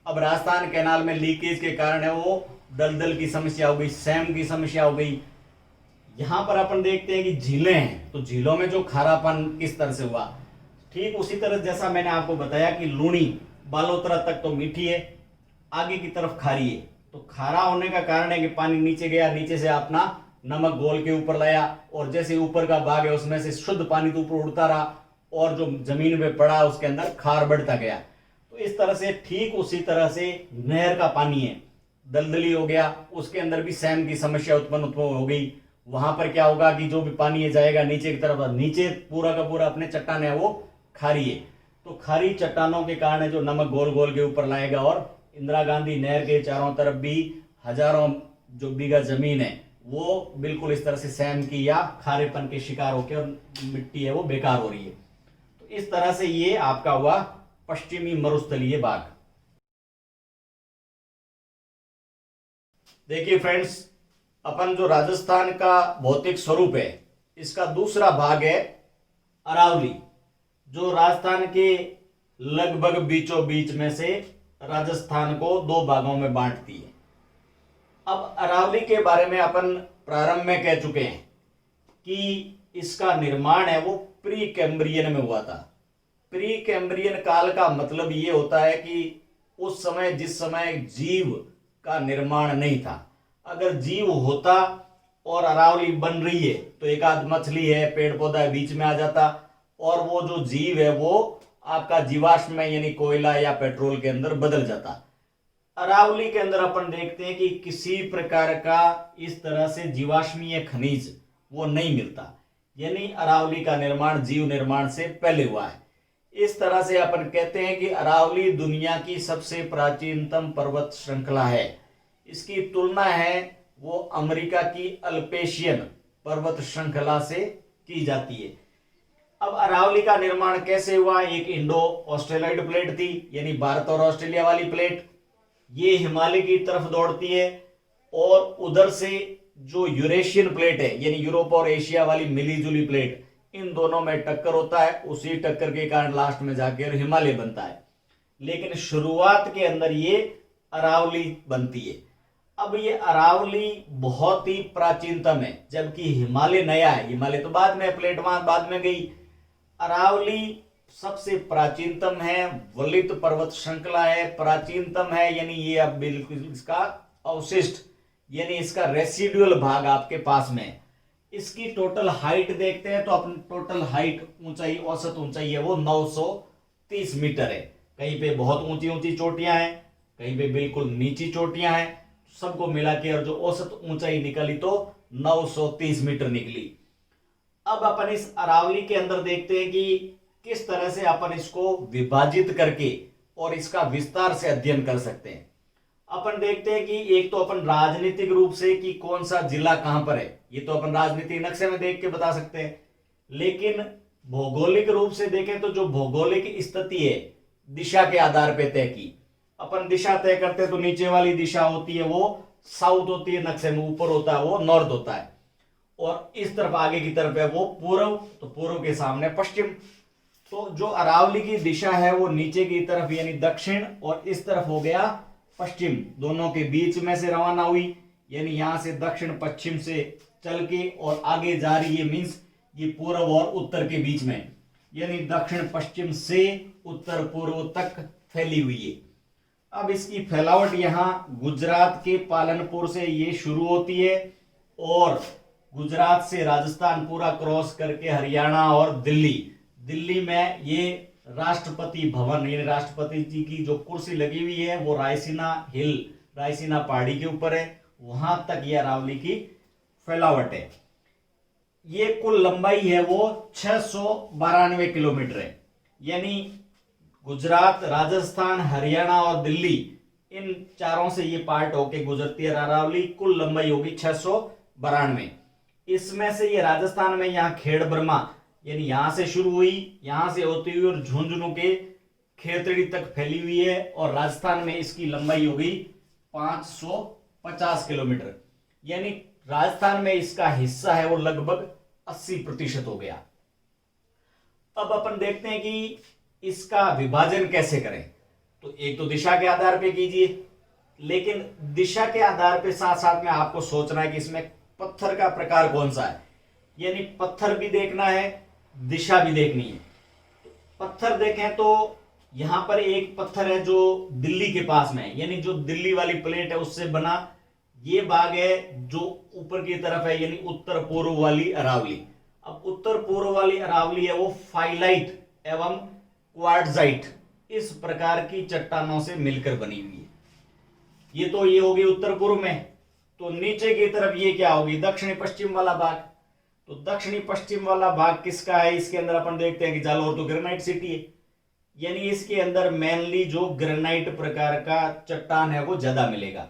अब राजस्थान कैनाल में लीकेज के कारण है वो दलदल की समस्या हो गई, सैम की समस्या हो गई। यहाँ पर अपन देखते हैं कि झीलें हैं, तो झीलों में जो खारापन किस तरह से हुआ, ठीक उसी तरह जैसा मैंने आपको बताया कि लूणी बालोतरा तक तो मीठी है, आगे की तरफ खारी है। तो खारा होने का कारण है कि पानी नीचे गया, नीचे से अपना नमक घोल के ऊपर लाया, और जैसे ऊपर का भाग है उसमें से शुद्ध पानी तो ऊपर उड़ता रहा, और जो जमीन में पड़ा उसके अंदर खार बढ़ता गया। तो इस तरह से ठीक उसी तरह से नहर का पानी है, दलदली हो गया, उसके अंदर भी सैम की समस्या उत्पन्न हो गई। वहां पर क्या होगा कि जो भी पानी है जाएगा नीचे की तरफ, नीचे पूरा का पूरा अपने चट्टान है वो खारी है। तो खारी चट्टानों के कारण जो नमक गोल गोल के ऊपर लाएगा, और इंदिरा गांधी नहर के चारों तरफ भी हजारों जो बीघा जमीन है वो बिल्कुल इस तरह से सैम की या खारेपन के शिकार होकर, और मिट्टी है वो बेकार हो रही है। तो इस तरह से ये आपका हुआ पश्चिमी मरुस्थलीय भाग। देखिए फ्रेंड्स, अपन जो राजस्थान का भौतिक स्वरूप है, इसका दूसरा भाग है अरावली, जो राजस्थान के लगभग बीचों बीच में से राजस्थान को दो भागों में बांटती है। अब अरावली के बारे में अपन प्रारंभ में कह चुके हैं कि इसका निर्माण है वो प्री कैम्ब्रियन में हुआ था। प्री कैम्ब्रियन काल का मतलब ये होता है कि उस समय जिस समय जीव का निर्माण नहीं था। अगर जीव होता और अरावली बन रही है तो एक आध मछली है, पेड़ पौधा है, बीच में आ जाता, और वो जो जीव है वो आपका जीवाश्म में यानी कोयला या पेट्रोल के अंदर बदल जाता। अरावली के अंदर अपन देखते हैं कि किसी प्रकार का इस तरह से जीवाश्मीय खनिज वो नहीं मिलता, यानी अरावली का निर्माण जीव निर्माण से पहले हुआ है। इस तरह से अपन कहते हैं कि अरावली दुनिया की सबसे प्राचीनतम पर्वत श्रृंखला है। इसकी तुलना है वो अमेरिका की अल्पेशियन पर्वत श्रृंखला से की जाती है। अब अरावली का निर्माण कैसे हुआ? एक इंडो ऑस्ट्रेलियाइड प्लेट थी, यानी भारत और ऑस्ट्रेलिया वाली प्लेट, ये हिमालय की तरफ दौड़ती है, और उधर से जो यूरेशियन प्लेट है यानी यूरोप और एशिया वाली मिली जुली प्लेट, इन दोनों में टक्कर होता है। उसी टक्कर के कारण लास्ट में जाकर हिमालय बनता है, लेकिन शुरुआत के अंदर ये अरावली बनती है। अब ये अरावली बहुत ही प्राचीनतम है, जबकि हिमालय नया है। हिमालय तो बाद में, प्लेट वहां बाद में गई। अरावली सबसे प्राचीनतम है, वलित पर्वत श्रृंखला है, प्राचीनतम है, यानी ये अब बिल्कुल इसका अवशिष्ट यानी इसका रेसिडुअल भाग आपके पास में है। इसकी टोटल हाइट देखते हैं तो अपन टोटल हाइट ऊंचाई, औसत ऊंचाई है वो 930 मीटर है। कहीं पे बहुत ऊंची ऊंची चोटियां हैं, कहीं पे बिल्कुल नीची चोटियां हैं, सबको मिला के और जो औसत ऊंचाई निकली तो 930 मीटर निकली। अब अपन इस अरावली के अंदर देखते हैं कि किस तरह से अपन इसको विभाजित करके और इसका विस्तार से अध्ययन कर सकते हैं। अपन देखते हैं कि एक तो अपन राजनीतिक रूप से कि कौन सा जिला कहां पर है, ये तो अपन राजनीतिक नक्शे में देख के बता सकते हैं, लेकिन भौगोलिक रूप से देखें तो जो भौगोलिक स्थिति है दिशा के आधार पर तय की। अपन दिशा तय करते हैं तो नीचे वाली दिशा होती है वो साउथ होती है, नक्शे में ऊपर होता है वो नॉर्थ होता है, और इस तरफ आगे की तरफ है वो पूर्व, तो पूर्व के सामने पश्चिम। तो जो अरावली की दिशा है वो नीचे की तरफ यानी दक्षिण, और इस तरफ हो गया पश्चिम, दोनों के बीच में से रवाना हुई, यानी यहां से दक्षिण पश्चिम से चल के और आगे जा रही है, मींस ये पूर्व और उत्तर के बीच में, यानी दक्षिण पश्चिम से उत्तर पूर्व तक फैली हुई है। अब इसकी फैलावट यहां गुजरात के पालनपुर से ये शुरू होती है, और गुजरात से राजस्थान पूरा क्रॉस करके हरियाणा और दिल्ली में ये राष्ट्रपति भवन यानी राष्ट्रपति जी की जो कुर्सी लगी हुई है वो रायसीना हिल, रायसीना पहाड़ी के ऊपर है, वहां तक ये अरावली की फैलावट है। ये कुल लंबाई है वो 692 किलोमीटर है, यानी गुजरात, राजस्थान, हरियाणा और दिल्ली, इन चारों से ये पार्ट होके गुजरती है अरावली। कुल लंबाई होगी 692। इसमें से ये राजस्थान में यहाँ खेड़ ब्रह्मा यानी यहां से शुरू हुई, यहां से होती हुई और झुंझुनू के खेतड़ी तक फैली हुई है, और राजस्थान में इसकी लंबाई होगी 550 किलोमीटर, यानी राजस्थान में इसका हिस्सा है वो लगभग 80% हो गया। अब अपन देखते हैं कि इसका विभाजन कैसे करें। तो एक तो दिशा के आधार पे कीजिए, लेकिन दिशा के आधार पे साथ साथ में आपको सोचना है कि इसमें पत्थर का प्रकार कौन सा है, यानी पत्थर भी देखना है, दिशा भी देखनी है। पत्थर देखें तो यहां पर एक पत्थर है जो दिल्ली के पास में है, यानी जो दिल्ली वाली प्लेट है उससे बना ये भाग है जो ऊपर की तरफ है, यानी उत्तर पूर्व वाली अरावली। अब उत्तर पूर्व वाली अरावली है वो फाइलाइट एवं क्वार्ट्जाइट इस प्रकार की चट्टानों से मिलकर बनी हुई है। ये तो ये होगी उत्तर पूर्व में। तो नीचे की तरफ ये क्या होगी? दक्षिणी पश्चिम वाला भाग। तो दक्षिणी पश्चिम वाला भाग किसका है? इसके अंदर अपन देखते हैं कि जालौर तो ग्रेनाइट सिटी है, यानी इसके अंदर मेनली जो ग्रेनाइट प्रकार का चट्टान है वो ज्यादा मिलेगा।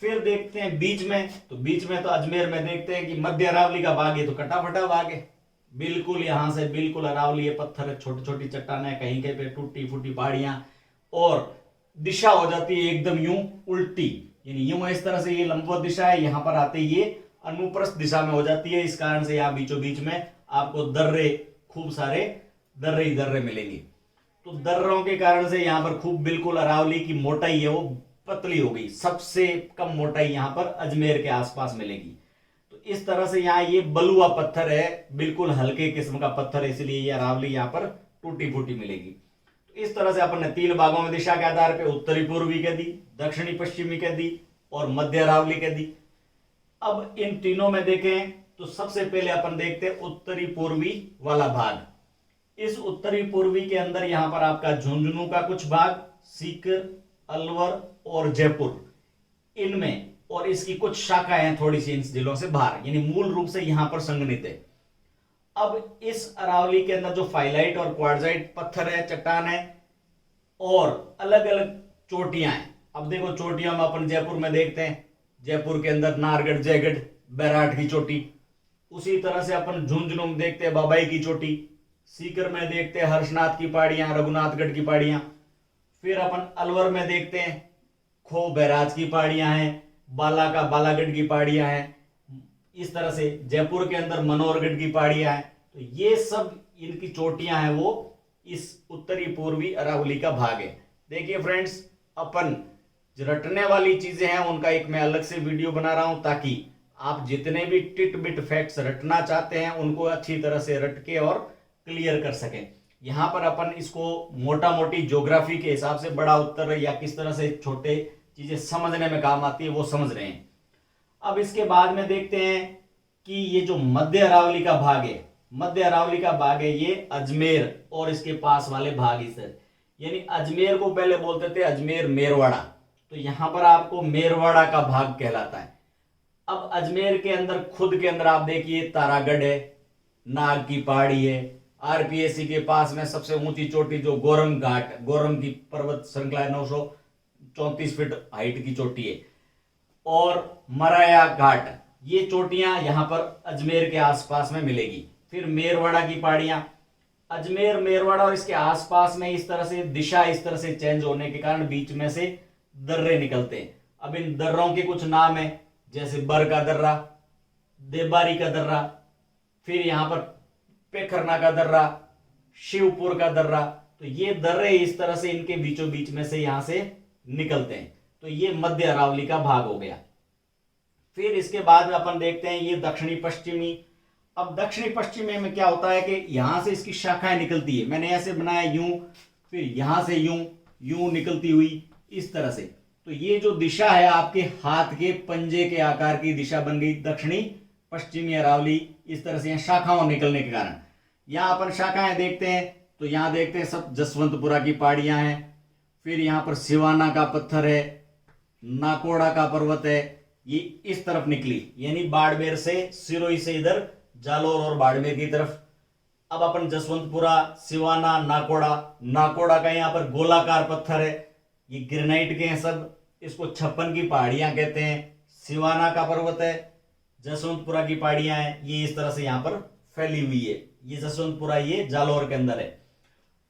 फिर देखते हैं बीच में, तो बीच में तो अजमेर में देखते हैं कि मध्य अरावली का भाग है, तो कटाफटा भाग है बिल्कुल, यहां से बिल्कुल अरावली है, पत्थर छोटी छोटी चट्टान है, कहीं कहीं पे टूटी फूटी पहाड़ियां, और दिशा हो जाती है एकदम यूं उल्टी, यानी यूं इस तरह से ये लंबवत दिशा है, यहां पर आते ये अनुप्रस्थ दिशा में हो जाती है। इस कारण से यहाँ बीचों बीच में आपको दर्रे, खूब सारे दर्रे ही दर्रे मिलेंगे। तो दर्रों के कारण से यहाँ पर खूब बिल्कुल अरावली की मोटाई है वो पतली हो गई, सबसे कम मोटाई यहाँ पर अजमेर के आसपास मिलेगी। तो इस तरह से यहाँ ये बलुआ पत्थर है, बिल्कुल हल्के किस्म का पत्थर है, इसलिए ये अरावली यहाँ पर टूटी फूटी मिलेगी। तो इस तरह से अपन ने 3 भागों में दिशा के आधार पर उत्तरी पूर्वी कह दी, दक्षिणी पश्चिमी कह दी और मध्य अरावली कह दी। अब इन तीनों में देखें तो सबसे पहले अपन देखते हैं उत्तरी पूर्वी वाला भाग। इस उत्तरी पूर्वी के अंदर यहां पर आपका झुंझुनू का कुछ भाग, सीकर, अलवर और जयपुर, इनमें, और इसकी कुछ शाखाएं हैं थोड़ी सी इन जिलों से बाहर, यानी मूल रूप से यहां पर संगठित है। अब इस अरावली के अंदर जो फाइलाइट और क्वार्टजाइट पत्थर है, चट्टान है, और अलग अलग चोटियां हैं। अब देखो चोटियों में अपन जयपुर में देखते हैं, जयपुर के अंदर नाहरगढ़, जयगढ़, बैराट की चोटी। उसी तरह से अपन झुंझुनू में देखते हैं बाबाई की चोटी, सीकर में देखते हैं हर्षनाथ की पहाड़ियां, रघुनाथगढ़ की पहाड़ियां। फिर अपन अलवर में देखते हैं खो बैराज की पहाड़ियां हैं, बाला का बालागढ़ की पहाड़ियां हैं। इस तरह से जयपुर के अंदर मनोहरगढ़ की पहाड़ियां हैं। तो ये सब इनकी चोटियां हैं, वो इस उत्तरी पूर्वी अरावली का भाग है। देखिए फ्रेंड्स, अपन जो रटने वाली चीजें हैं उनका एक मैं अलग से वीडियो बना रहा हूं, ताकि आप जितने भी टिट बिट फैक्ट्स रटना चाहते हैं उनको अच्छी तरह से रट के और क्लियर कर सकें। यहां पर अपन इसको मोटा मोटी ज्योग्राफी के हिसाब से बड़ा उत्तर या किस तरह से छोटे चीजें समझने में काम आती है वो समझ रहे हैं। अब इसके बाद में देखते हैं कि ये जो मध्य अरावली का भाग है, मध्य अरावली का भाग है ये अजमेर और इसके पास वाले भाग इधर, यानी अजमेर को पहले बोलते थे अजमेर मेरवाड़ा, तो यहां पर आपको मेरवाड़ा का भाग कहलाता है। अब अजमेर के अंदर खुद के अंदर आप देखिए तारागढ़ है, नाग की पहाड़ी है, आरपीएससी के पास में सबसे ऊंची चोटी जो गोरम घाट, गोरम की पर्वत श्रृंखला 934 फीट हाइट की चोटी है, और मराया घाट, ये चोटियां यहां पर अजमेर के आसपास में मिलेगी। फिर मेरवाड़ा की पहाड़ियां, अजमेर, मेरवाड़ा और इसके आसपास में इस तरह से दिशा इस तरह से चेंज होने के कारण बीच में से दर्रे निकलते हैं। अब इन दर्रों के कुछ नाम है, जैसे बर का दर्रा, देबारी का दर्रा, फिर यहां पर पेखरना का दर्रा, शिवपुर का दर्रा। तो ये दर्रे इस तरह से इनके बीचों बीच में से यहां से निकलते हैं। तो ये मध्य अरावली का भाग हो गया। फिर इसके बाद में अपन देखते हैं ये दक्षिणी पश्चिमी। अब दक्षिणी पश्चिमी में क्या होता है कि यहां से इसकी शाखाएं निकलती है, मैंने ऐसे बनाया यूं, फिर यहां से यूं यूं निकलती हुई इस तरह से। तो ये जो दिशा है आपके हाथ के पंजे के आकार की दिशा बन गई दक्षिणी पश्चिमी अरावली, इस तरह से शाखाओं निकलने के कारण। यहां अपन शाखाएं देखते हैं तो यहां देखते हैं सब जसवंतपुरा की पहाड़ियां हैं, फिर यहां पर सिवाना का पत्थर है, नाकोड़ा का पर्वत है, ये इस तरफ निकली, यानी बाड़मेर से, सिरोही से इधर जालोर और बाड़मेर की तरफ। अब अपन जसवंतपुरा, सिवाना, नाकोड़ा, नाकोड़ा का यहाँ पर गोलाकार पत्थर है, ये ग्रेनाइट के हैं सब, इसको 56 की पहाड़ियां कहते हैं। सिवाना का पर्वत है, जसवंतपुरा की पहाड़ियां हैं, ये इस तरह से यहाँ पर फैली हुई है। ये जसवंतपुरा ये जालोर के अंदर है।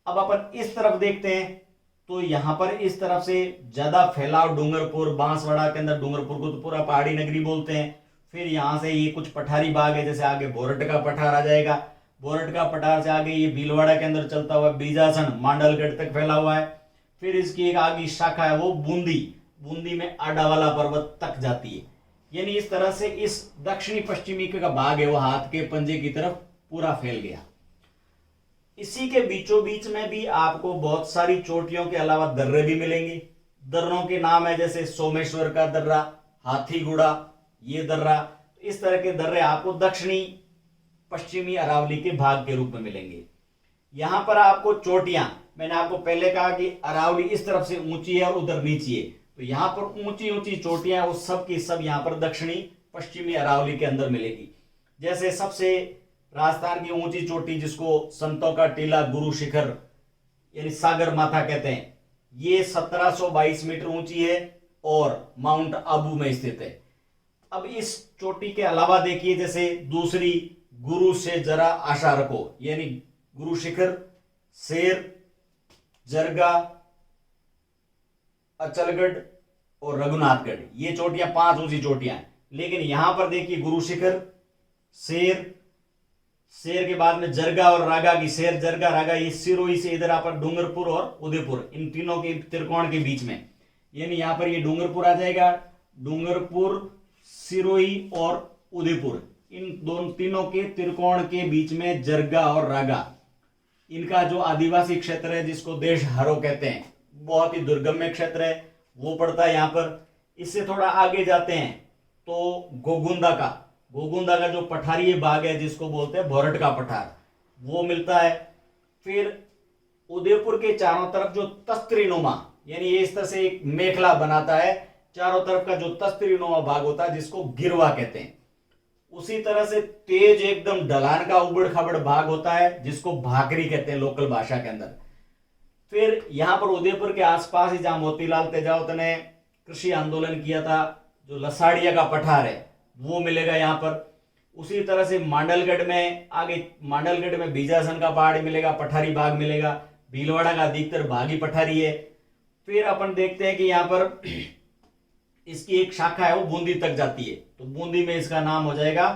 अब अपन इस तरफ देखते हैं तो यहां पर इस तरफ से ज्यादा फैलाव डूंगरपुर, बांसवाड़ा के अंदर डूंगरपुर को तो पूरा पहाड़ी नगरी बोलते हैं। फिर यहां से ये कुछ पठारी भाग है, जैसे आगे बोरट का पठार आ जाएगा, बोरट का पठार से आगे ये भीलवाड़ा के अंदर चलता हुआ बीजासन मांडलगढ़ तक फैला हुआ है। फिर इसकी एक आगे शाखा है वो बूंदी, बूंदी में आडावाला पर्वत तक जाती है। यानी इस तरह से इस दक्षिणी पश्चिमी का भाग है वो हाथ के पंजे की तरफ पूरा फैल गया। इसी के बीचों बीच में भी आपको बहुत सारी चोटियों के अलावा दर्रे भी मिलेंगे। दर्रों के नाम है जैसे सोमेश्वर का दर्रा, हाथीगुड़ा, ये दर्रा। इस तरह के दर्रे आपको दक्षिणी पश्चिमी अरावली के भाग के रूप में मिलेंगे। यहां पर आपको चोटियां, मैंने आपको पहले कहा कि अरावली इस तरफ से ऊंची है और उधर नीची है, तो यहां पर ऊंची ऊंची चोटियां उस सब की सब यहां पर दक्षिणी पश्चिमी अरावली के अंदर मिलेगी। जैसे सबसे राजस्थान की ऊंची चोटी जिसको संतों का टीला, गुरु शिखर यानी सागर माथा कहते हैं, ये 1722 मीटर ऊंची है और माउंट आबू में स्थित है। अब इस चोटी के अलावा देखिए जैसे दूसरी गुरु से जरा आशा रखो, यानी गुरु शिखर, शेर, जरगा, अचलगढ़ और रघुनाथगढ़, ये चोटियां 5 ऊंची चोटियां हैं। लेकिन यहां पर देखिए गुरु शिखर, शेर, शेर के बाद में जरगा और रागा की, शेर, जरगा, रागा, ये सिरोही से इधर आप डूंगरपुर और उदयपुर, इन तीनों के त्रिकोण के बीच में, यानी यहां पर ये डूंगरपुर आ जाएगा, डूंगरपुर, सिरोही और उदयपुर, इन दोनों तीनों के त्रिकोण के बीच में जरगा और रागा, इनका जो आदिवासी क्षेत्र है जिसको देश हरो कहते हैं, बहुत ही दुर्गम्य क्षेत्र है, वो पड़ता है यहाँ पर। इससे थोड़ा आगे जाते हैं तो गोगुंदा का जो पठारी भाग है जिसको बोलते हैं बोरट का पठार, वो मिलता है। फिर उदयपुर के चारों तरफ जो तस्त्रीनुमा, यानी ये इस तरह से एक मेखला बनाता है, चारों तरफ का जो तस्त्रीनुमा भाग होता है जिसको गिरवा कहते हैं, उसी तरह से तेज एकदम ढलान का उबड़ खाबड़ भाग होता है जिसको भाकरी कहते हैं लोकल भाषा के अंदर। फिर यहां पर उदयपुर के आसपास ही जहां मोतीलाल तेजावत ने कृषि आंदोलन किया था, जो लसाड़िया का पठार है वो मिलेगा यहां पर। उसी तरह से मांडलगढ़ में आगे, मांडलगढ़ में बीजासन का पहाड़ मिलेगा, पठारी भाग मिलेगा। भीलवाड़ा का अधिकतर भाग ही पठारी है। फिर अपन देखते हैं कि यहाँ पर इसकी एक शाखा है वो बूंदी तक जाती है, तो बूंदी में इसका नाम हो जाएगा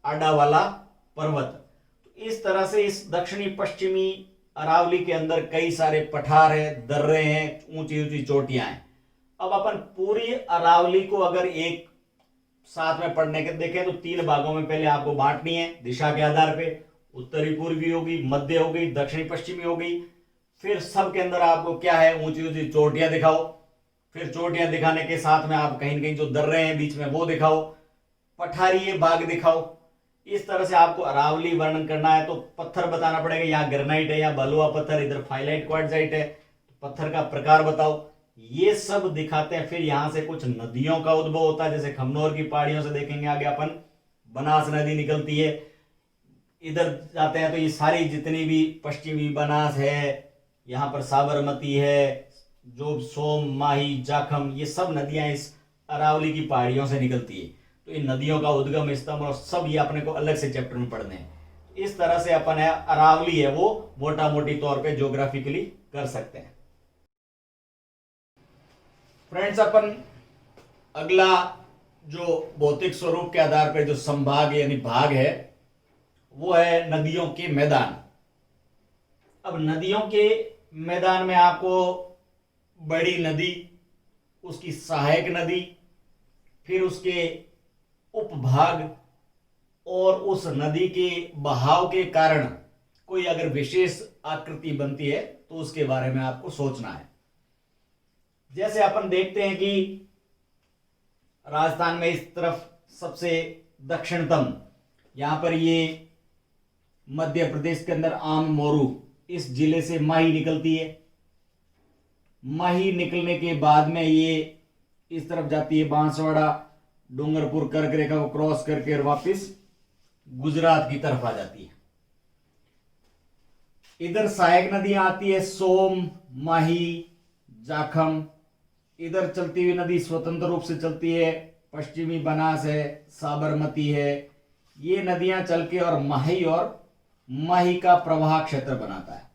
आडावाला पर्वत। तो इस तरह से इस दक्षिणी पश्चिमी अरावली के अंदर कई सारे पठार है, दर्रे हैं, ऊंची ऊंची चोटियां हैं। अब अपन पूरी अरावली को अगर एक साथ में पढ़ने के देखें तो 3 भागों में पहले आपको बांटनी है दिशा के आधार पे। उत्तरी पूर्वी होगी, मध्य होगी, दक्षिणी पश्चिमी होगी। फिर सब के अंदर आपको क्या है, ऊंची ऊंची चोटियां दिखाओ। फिर चोटियां दिखाने के साथ में आप कहीं न कहीं जो दर्रे हैं बीच में वो दिखाओ, पठारी भाग दिखाओ। इस तरह से आपको अरावली वर्णन करना है तो पत्थर बताना पड़ेगा, यहाँ ग्रेनाइट है, यहाँ बलुआ पत्थर, इधर फाइलाइट क्वार्टजाइट है, पत्थर का प्रकार बताओ, ये सब दिखाते हैं। फिर यहां से कुछ नदियों का उद्भव होता है, जैसे खमनोर की पहाड़ियों से देखेंगे आगे अपन बनास नदी निकलती है। इधर जाते हैं तो ये सारी जितनी भी पश्चिमी बनास है, यहाँ पर साबरमती है, जो सोम, माही, जाखम, ये सब नदियां इस अरावली की पहाड़ियों से निकलती है। तो इन नदियों का उद्गम स्तंभ और सब ये अपने को अलग से चैप्टर में पढ़ने हैं। इस तरह से अपन है अरावली है वो मोटा मोटी तौर पे ज्योग्राफिकली कर सकते हैं। फ्रेंड्स, अपन अगला जो भौतिक स्वरूप के आधार पर जो संभाग यानी भाग है वो है नदियों के मैदान। अब नदियों के मैदान में आपको बड़ी नदी, उसकी सहायक नदी, फिर उसके उपभाग और उस नदी के बहाव के कारण कोई अगर विशेष आकृति बनती है तो उसके बारे में आपको सोचना है। जैसे अपन देखते हैं कि राजस्थान में इस तरफ सबसे दक्षिणतम, यहां पर ये मध्य प्रदेश के अंदर आम मोरू, इस जिले से माही निकलती है। माही निकलने के बाद में ये इस तरफ जाती है बांसवाड़ा, डूंगरपुर कर्क रेखा को क्रॉस करके और वापस गुजरात की तरफ आ जाती है। इधर सहायक नदियां आती है, सोम, माही, जाखम। इधर चलती हुई नदी स्वतंत्र रूप से चलती है, पश्चिमी बनास है, साबरमती है। ये नदियां चल के और माही का प्रवाह क्षेत्र बनाता है।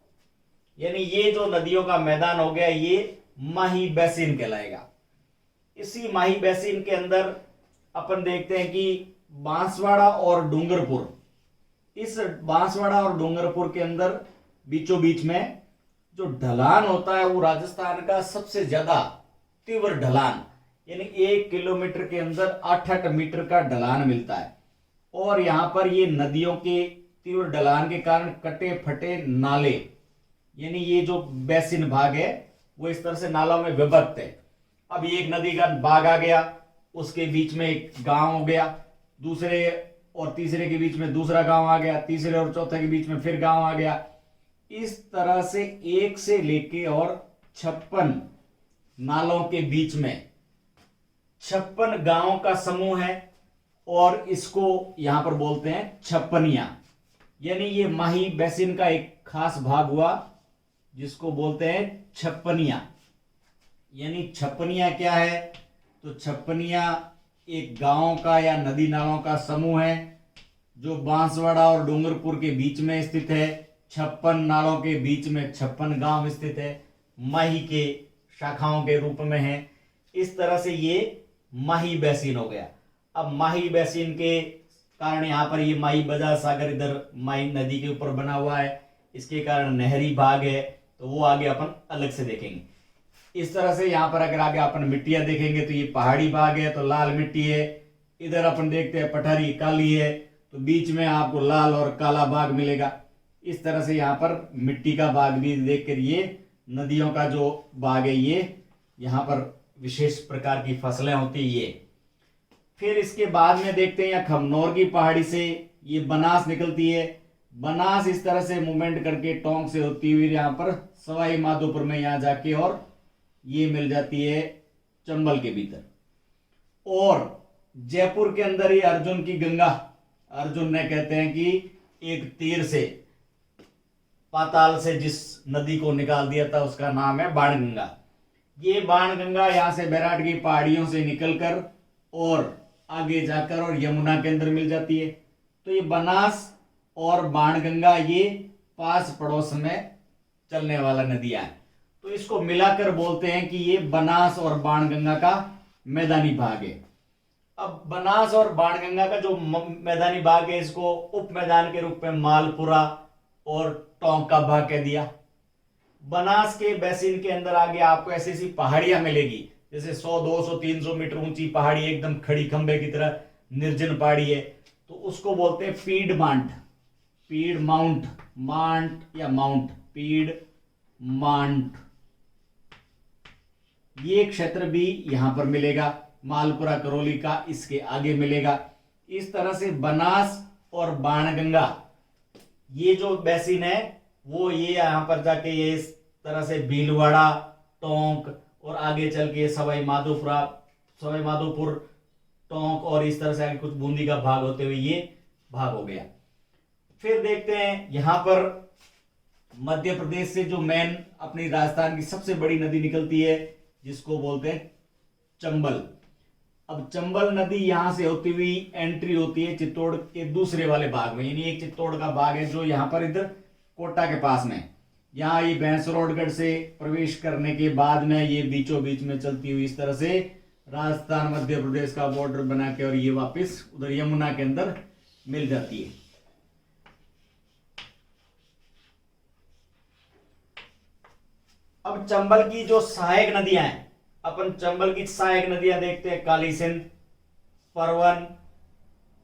यानी ये जो नदियों का मैदान हो गया ये माही बेसिन कहलाएगा। इसी माही बेसिन के अंदर अपन देखते हैं कि बांसवाड़ा और डूंगरपुर, इस बांसवाड़ा और डूंगरपुर के अंदर बीचों बीच में जो ढलान होता है वो राजस्थान का सबसे ज्यादा तीव्र ढलान, यानी 1 किलोमीटर के अंदर 8-8 मीटर का ढलान मिलता है। और यहां पर ये नदियों के तीव्र ढलान के कारण कटे फटे नाले, यानी ये जो बेसिन भाग है वो इस तरह से नालों में विभक्त है। अब एक नदी का भाग आ गया, उसके बीच में एक गांव हो गया, दूसरे और तीसरे के बीच में दूसरा गांव आ गया, तीसरे और चौथे के बीच में फिर गांव आ गया। इस तरह से 1 से लेके और 56 नालों के बीच में 56 गांवों का समूह है और इसको यहां पर बोलते हैं छप्पनिया। यानी ये माही बेसिन का एक खास भाग हुआ जिसको बोलते हैं छप्पनिया। यानी छप्पनिया क्या है, तो छप्पनिया एक गांव का या नदी नालों का समूह है जो बांसवाड़ा और डूंगरपुर के बीच में स्थित है। 56 नालों के बीच में 56 गांव स्थित है, माही के शाखाओं के रूप में है। इस तरह से ये माही बेसिन हो गया। अब माही बेसिन के कारण यहाँ पर ये माही बजार सागर इधर माही नदी के ऊपर बना हुआ है, इसके कारण नहरी भाग है, तो वो आगे अपन अलग से देखेंगे। इस तरह से यहाँ पर अगर आगे अपन मिट्टियां देखेंगे तो ये पहाड़ी भाग है तो लाल मिट्टी है। इधर अपन देखते हैं पठारी काली है, तो बीच में आपको लाल और काला भाग मिलेगा। इस तरह से यहाँ पर मिट्टी का भाग भी देख कर ये नदियों का जो भाग है ये यहाँ पर विशेष प्रकार की फसलें होती है ये। फिर इसके बाद में देखते हैं यहाँ खमनौर की पहाड़ी से ये बनास निकलती है। बनास इस तरह से मूवमेंट करके टोंक से होती हुई यहाँ पर सवाई माधोपुर में यहाँ जाके और ये मिल जाती है चंबल के भीतर। और जयपुर के अंदर ये अर्जुन की गंगा अर्जुन ने कहते हैं कि एक तीर से पाताल से जिस नदी को निकाल दिया था उसका नाम है बाणगंगा। ये बाणगंगा यहाँ से बैराट की पहाड़ियों से निकलकर और आगे जाकर और यमुना के अंदर मिल जाती है। तो ये बनास और बाणगंगा ये पास पड़ोस में चलने वाला नदियां हैं, तो इसको मिलाकर बोलते हैं कि ये बनास और बाणगंगा का मैदानी भाग है। अब बनास और बाणगंगा का जो मैदानी भाग है इसको उप मैदान के रूप में मालपुरा और टोंक का भाग कह दिया। बनास के बेसिन के अंदर आगे आपको ऐसी ऐसी पहाड़ियां मिलेगी, जैसे 100, 200, 300 मीटर ऊंची पहाड़ी एकदम खड़ी खंबे की तरह निर्जन पहाड़ी है, तो उसको बोलते हैं पीड माउंट, पीड माउंट, माउंट या माउंट, पीड माउंट। ये क्षेत्र भी यहां पर मिलेगा, मालपुरा करौली का इसके आगे मिलेगा। इस तरह से बनास और बाणगंगा ये जो बेसिन है वो ये यहां पर जाके ये इस तरह से भीलवाड़ा, टोंक और आगे चल के सवाई माधोपुर, टोंक और इस तरह से आगे कुछ बूंदी का भाग होते हुए ये भाग हो गया। फिर देखते हैं यहां पर मध्य प्रदेश से जो मेन अपनी राजस्थान की सबसे बड़ी नदी निकलती है जिसको बोलते हैं चंबल। अब चंबल नदी यहां से होती हुई एंट्री होती है चित्तौड़ के दूसरे वाले भाग में, यानी एक चित्तौड़ का भाग है जो यहां पर इधर कोटा के पास में, यहाँ ये भैंसरोडगढ़ से प्रवेश करने के बाद में ये बीचों बीच में चलती हुई इस तरह से राजस्थान मध्य प्रदेश का बॉर्डर बना के और ये वापस उधर यमुना के अंदर मिल जाती है। अब चंबल की जो सहायक नदियां हैं, अपन चंबल की सहायक नदियां देखते हैं, काली सिंध, परवन,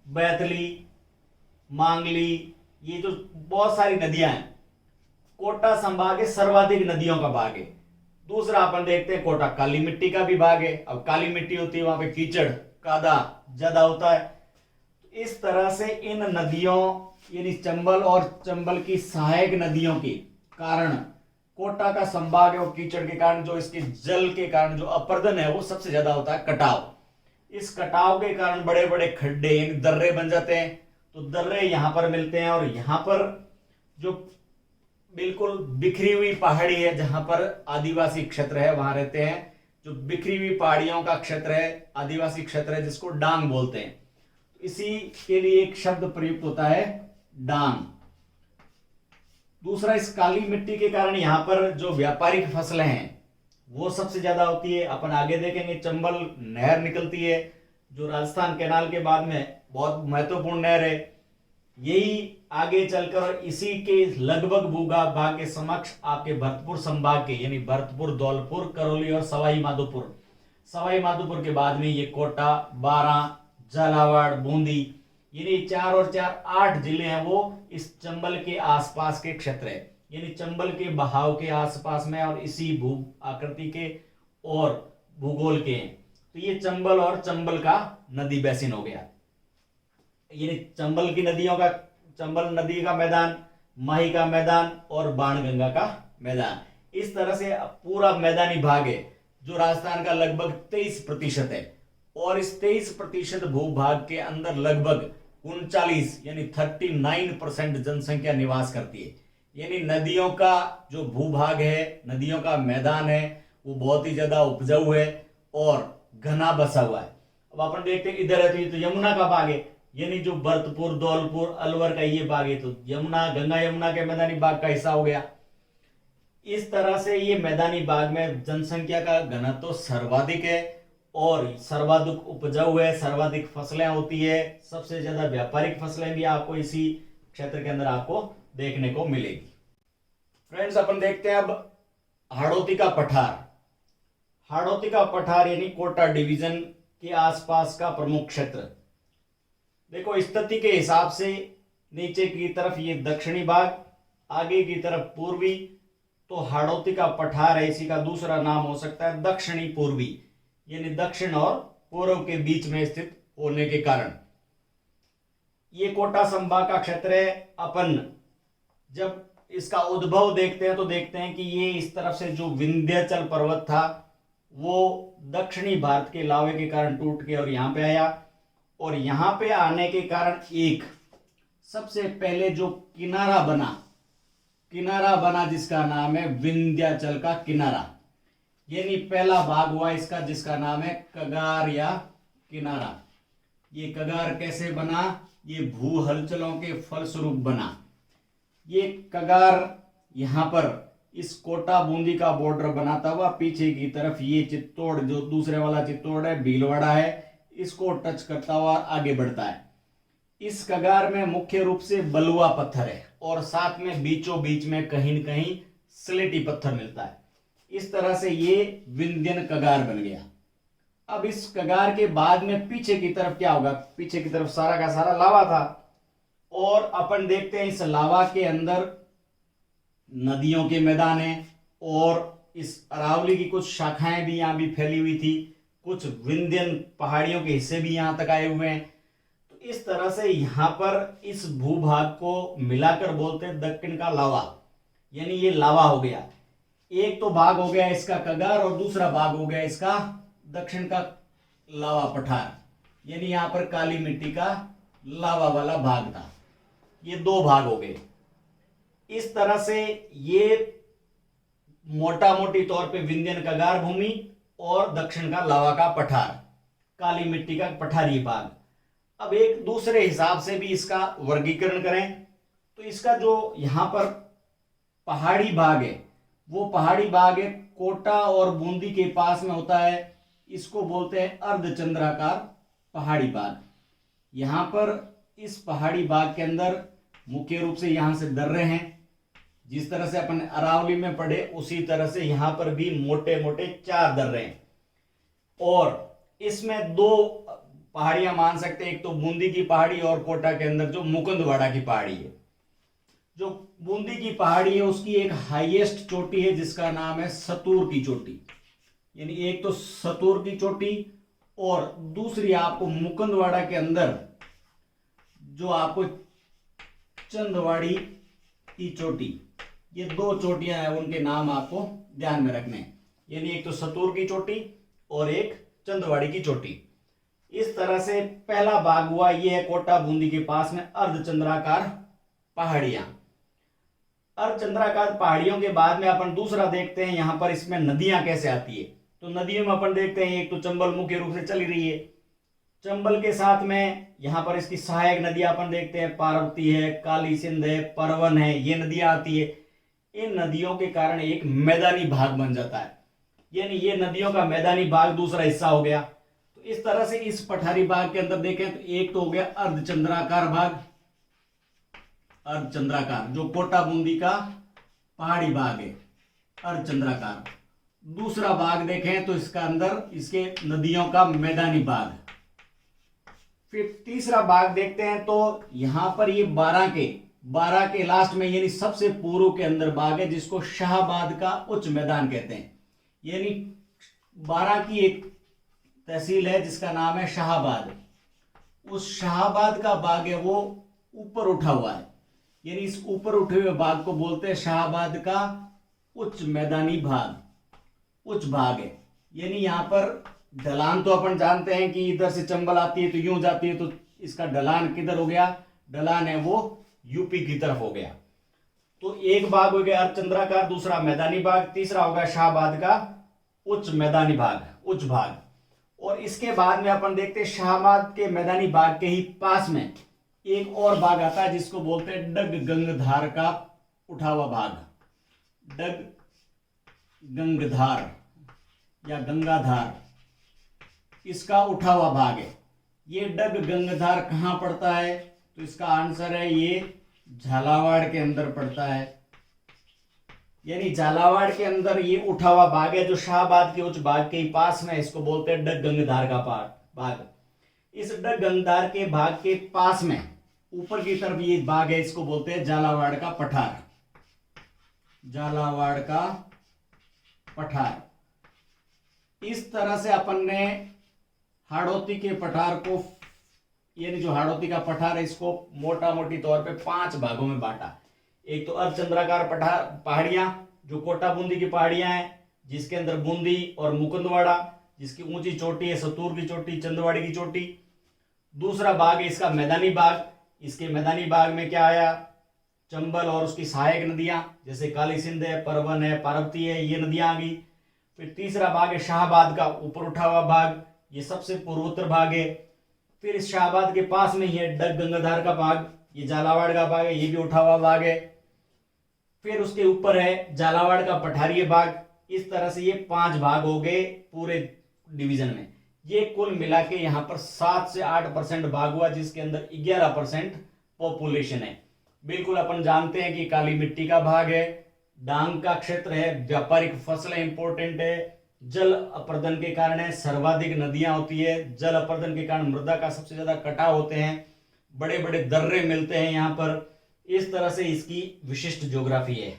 बैतली, मांगली, ये जो बहुत सारी नदियां हैं। कोटा संभाग है सर्वाधिक नदियों का भाग है। दूसरा अपन देखते हैं कोटा काली मिट्टी का भी भाग है। अब काली मिट्टी होती है वहां पे कीचड़ कादा ज्यादा होता है। इस तरह से इन नदियों यानी चंबल और चंबल की सहायक नदियों के कारण कोटा का संभाग है और कीचड़ के कारण जो इसके जल के कारण जो अपर्दन है वो सबसे ज्यादा होता है कटाव। इस कटाव के कारण बड़े बड़े खड्डे यानी दर्रे बन जाते हैं। तो दर्रे यहां पर मिलते हैं और यहां पर जो बिल्कुल बिखरी हुई पहाड़ी है जहां पर आदिवासी क्षेत्र है वहां रहते हैं। जो बिखरी हुई पहाड़ियों का क्षेत्र है आदिवासी क्षेत्र है जिसको डांग बोलते हैं। इसी के लिए एक शब्द प्रयुक्त होता है डांग। दूसरा इस काली मिट्टी के कारण यहां पर जो व्यापारिक फसलें हैं वो सबसे ज्यादा होती है। अपन आगे देखेंगे चंबल नहर निकलती है जो राजस्थान कैनाल के बाद में बहुत महत्वपूर्ण नहर है। यही आगे चलकर इसी के लगभग भूभाग के समक्ष आपके भरतपुर संभाग के यानी भरतपुर, धौलपुर, करौली और सवाई माधोपुर के बाद में ये कोटा, बारां, झालावाड़, बूंदी यानी 4 और 4 8 जिले हैं वो इस चंबल के आसपास के क्षेत्र है। यानी चंबल के बहाव के आसपास में और इसी भू आकृति के और भूगोल के हैं। तो ये चंबल और चंबल का नदी बेसिन हो गया। यानी चंबल की नदियों का चंबल नदी का मैदान, माही का मैदान और बाणगंगा का मैदान, इस तरह से पूरा मैदानी भाग है जो राजस्थान का लगभग 23% है। और इस 23% भूभाग के अंदर लगभग 39 यानी 39% जनसंख्या निवास करती है। यानी नदियों का जो भूभाग है, नदियों का मैदान है वो बहुत ही ज्यादा उपजाऊ है और घना बसा हुआ है। अब अपन देखते हैं इधर है तो यमुना का भाग है, यानी जो भरतपुर, धौलपुर, अलवर का ये भाग है तो यमुना, गंगा यमुना के मैदानी भाग का हिस्सा हो गया। इस तरह से ये मैदानी भाग में जनसंख्या का घनत्व सर्वाधिक है और सर्वाधिक उपजाऊ है, सर्वाधिक फसलें होती है, सबसे ज्यादा व्यापारिक फसलें भी आपको इसी क्षेत्र के अंदर आपको देखने को मिलेगी। फ्रेंड्स अपन देखते हैं अब हाड़ौती का पठार। हाड़ौती का पठार यानी कोटा डिवीजन के आसपास का प्रमुख क्षेत्र। देखो स्थिति के हिसाब से नीचे की तरफ ये दक्षिणी भाग, आगे की तरफ पूर्वी, तो हाड़ौती का पठार है, इसी का दूसरा नाम हो सकता है दक्षिणी पूर्वी, यानी दक्षिण और पूर्व के बीच में स्थित होने के कारण ये कोटा संभाग का क्षेत्र है। अपन जब इसका उद्भव देखते हैं तो देखते हैं कि ये इस तरफ से जो विंध्याचल पर्वत था वो दक्षिणी भारत के लावे के कारण टूट के और यहां पे आया और यहां पे आने के कारण एक सबसे पहले जो किनारा बना जिसका नाम है विंध्याचल का किनारा, यानी पहला भाग हुआ इसका जिसका नाम है कगार या किनारा। ये कगार कैसे बना? ये भू हलचलों के फलस्वरूप बना। ये कगार यहां पर इस कोटा बूंदी का बॉर्डर बनाता हुआ पीछे की तरफ ये चित्तौड़, जो दूसरे वाला चित्तौड़ है, भीलवाड़ा है, इसको टच करता हुआ आगे बढ़ता है। इस कगार में मुख्य रूप से बलुआ पत्थर है और साथ में बीचों बीच में कहीं न कहीं स्लेटी पत्थर मिलता है। इस तरह से ये विंध्यन कगार बन गया। अब इस कगार के बाद में पीछे की तरफ क्या होगा? पीछे की तरफ सारा का सारा लावा था और अपन देखते हैं इस लावा के अंदर नदियों के मैदान है और इस अरावली की कुछ शाखाएं भी यहां भी फैली हुई थी, कुछ विंध्यन पहाड़ियों के हिस्से भी यहां तक आए हुए हैं। तो इस तरह से यहां पर इस भूभाग को मिलाकर बोलते हैं दक्षिण का लावा, यानी ये लावा हो गया। एक तो भाग हो गया इसका कगार और दूसरा भाग हो गया इसका दक्षिण का लावा पठार, यानी यहां पर काली मिट्टी का लावा वाला भाग था। ये दो भाग हो गए। इस तरह से ये मोटा मोटी तौर पे विंध्यन कगार भूमि और दक्षिण का लावा का पठार, काली मिट्टी का पठारी भाग। अब एक दूसरे हिसाब से भी इसका वर्गीकरण करें तो इसका जो यहां पर पहाड़ी भाग है वो पहाड़ी भाग है कोटा और बूंदी के पास में होता है, इसको बोलते हैं अर्धचंद्राकार पहाड़ी भाग। यहां पर इस पहाड़ी भाग के अंदर मुख्य रूप से यहां से दर्रे हैं, जिस तरह से अपन अरावली में पढ़े उसी तरह से यहां पर भी मोटे मोटे 4 दर्रे हैं और इसमें 2 पहाड़ियां मान सकते हैं, एक तो बूंदी की पहाड़ी और कोटा के अंदर जो मुकुंदवाड़ा की पहाड़ी है। जो बूंदी की पहाड़ी है उसकी एक हाईएस्ट चोटी है जिसका नाम है सतूर की चोटी, यानी एक तो सतूर की चोटी और दूसरी आपको मुकुंदवाड़ा के अंदर जो आपको चंदवाड़ी की चोटी, ये 2 चोटियां हैं, उनके नाम आपको ध्यान में रखने हैं, यानी एक तो सतूर की चोटी और एक चंदवाड़ी की चोटी। इस तरह से पहला भाग हुआ, ये है कोटा बूंदी के पास में अर्धचंद्राकार पहाड़ियां। अर्धचंद्राकार पहाड़ियों के बाद में अपन दूसरा देखते हैं यहां पर इसमें नदियां कैसे आती है। तो नदियों में अपन देखते हैं एक तो चंबल मुख्य रूप से चली रही है, चंबल के साथ में यहां पर इसकी सहायक नदियां अपन देखते हैं, पार्वती है, काली सिंध है, परवन है, ये नदियां आती है। इन नदियों के कारण एक मैदानी भाग बन जाता है, यानी ये नदियों का मैदानी भाग दूसरा हिस्सा हो गया। तो इस तरह से इस पठारी भाग के अंदर देखें तो एक तो हो गया अर्धचंद्राकार भाग, अर्धचंद्राकार जो कोटा बूंदी का पहाड़ी भाग है अर्धचंद्राकार। दूसरा भाग देखें तो इसका अंदर इसके नदियों का मैदानी भाग। फिर तीसरा भाग देखते हैं तो यहां पर ये 12 के लास्ट में यानी सबसे पूर्व के अंदर भाग है जिसको शाहबाद का उच्च मैदान कहते हैं, यानी 12 की एक तहसील है जिसका नाम है शाहबाद। उस शाहबाद का भाग है वो ऊपर उठा हुआ है, यानी इस ऊपर उठे हुए भाग को बोलते हैं शाहबाद का उच्च मैदानी भाग, उच्च भाग है। यानी यहां पर ढलान तो अपन जानते हैं कि इधर से चंबल आती है तो यूं जाती है, तो इसका ढलान किधर हो गया? ढलान है वो यूपी की तरफ हो गया। तो एक भाग हो गया अर्धचंद्राकार, दूसरा मैदानी भाग, तीसरा होगा शाहबाद का उच्च मैदानी भाग, उच्च भाग। और इसके बाद में अपन देखते हैं शाहबाद के मैदानी भाग के ही पास में एक और भाग आता है जिसको बोलते हैं डग गंगधार का उठा हुआ भाग, डग गंगधार या गंगाधार, इसका उठा हुआ भाग है। ये डग गंगाधार कहां पड़ता है? तो इसका आंसर है ये झालावाड़ के अंदर पड़ता है, यानी झालावाड़ के अंदर ये उठा हुआ भाग है जो शाहबाद के उच्च भाग के पास में, इसको बोलते हैं डग गंगाधार का भाग। इस डग गंगाधार के भाग के पास में ऊपर की तरफ ये भाग है, इसको बोलते हैं झालावाड़ का पठार, झालावाड़ का पठार। इस तरह से अपन ने हाड़ौती के पठार को, यानी जो हाड़ौती का पठार है, इसको मोटा मोटी तौर पे 5 भागों में बांटा। एक तो अर्धचंद्राकार पठार पहाड़ियां जो कोटा बूंदी की पहाड़ियां हैं, जिसके अंदर बूंदी और मुकुंदवाड़ा, जिसकी ऊंची चोटी है सतूर की चोटी, चंदवाड़ी की चोटी। दूसरा भाग है इसका मैदानी भाग। इसके मैदानी भाग में क्या आया, चंबल और उसकी सहायक नदियां जैसे काली सिंध है, परवन है, पार्वती है, ये नदियां आ गई। फिर तीसरा भाग है शाहबाद का ऊपर उठा हुआ भाग, ये सबसे पूर्वोत्तर भाग है। फिर इस शाहबाद के पास में ही है डग गंगाधार का भाग, ये झालावाड़ का भाग है, ये भी उठा हुआ भाग है। फिर उसके ऊपर है झालावाड़ का पठारीय भाग। इस तरह से ये 5 भाग हो गए पूरे डिवीजन में। ये कुल मिला के यहाँ पर 7 से 8% भाग हुआ, जिसके अंदर 11% पॉपुलेशन है। बिल्कुल अपन जानते हैं कि काली मिट्टी का भाग है, डांग का क्षेत्र है, व्यापारिक फसलें इंपॉर्टेंट है, जल अपर्दन के कारण है, सर्वाधिक नदियां होती है, जल अपर्दन के कारण मृदा का सबसे ज्यादा कटाव होते हैं, बड़े बड़े दर्रे मिलते हैं यहाँ पर। इस तरह से इसकी विशिष्ट ज्योग्राफी है।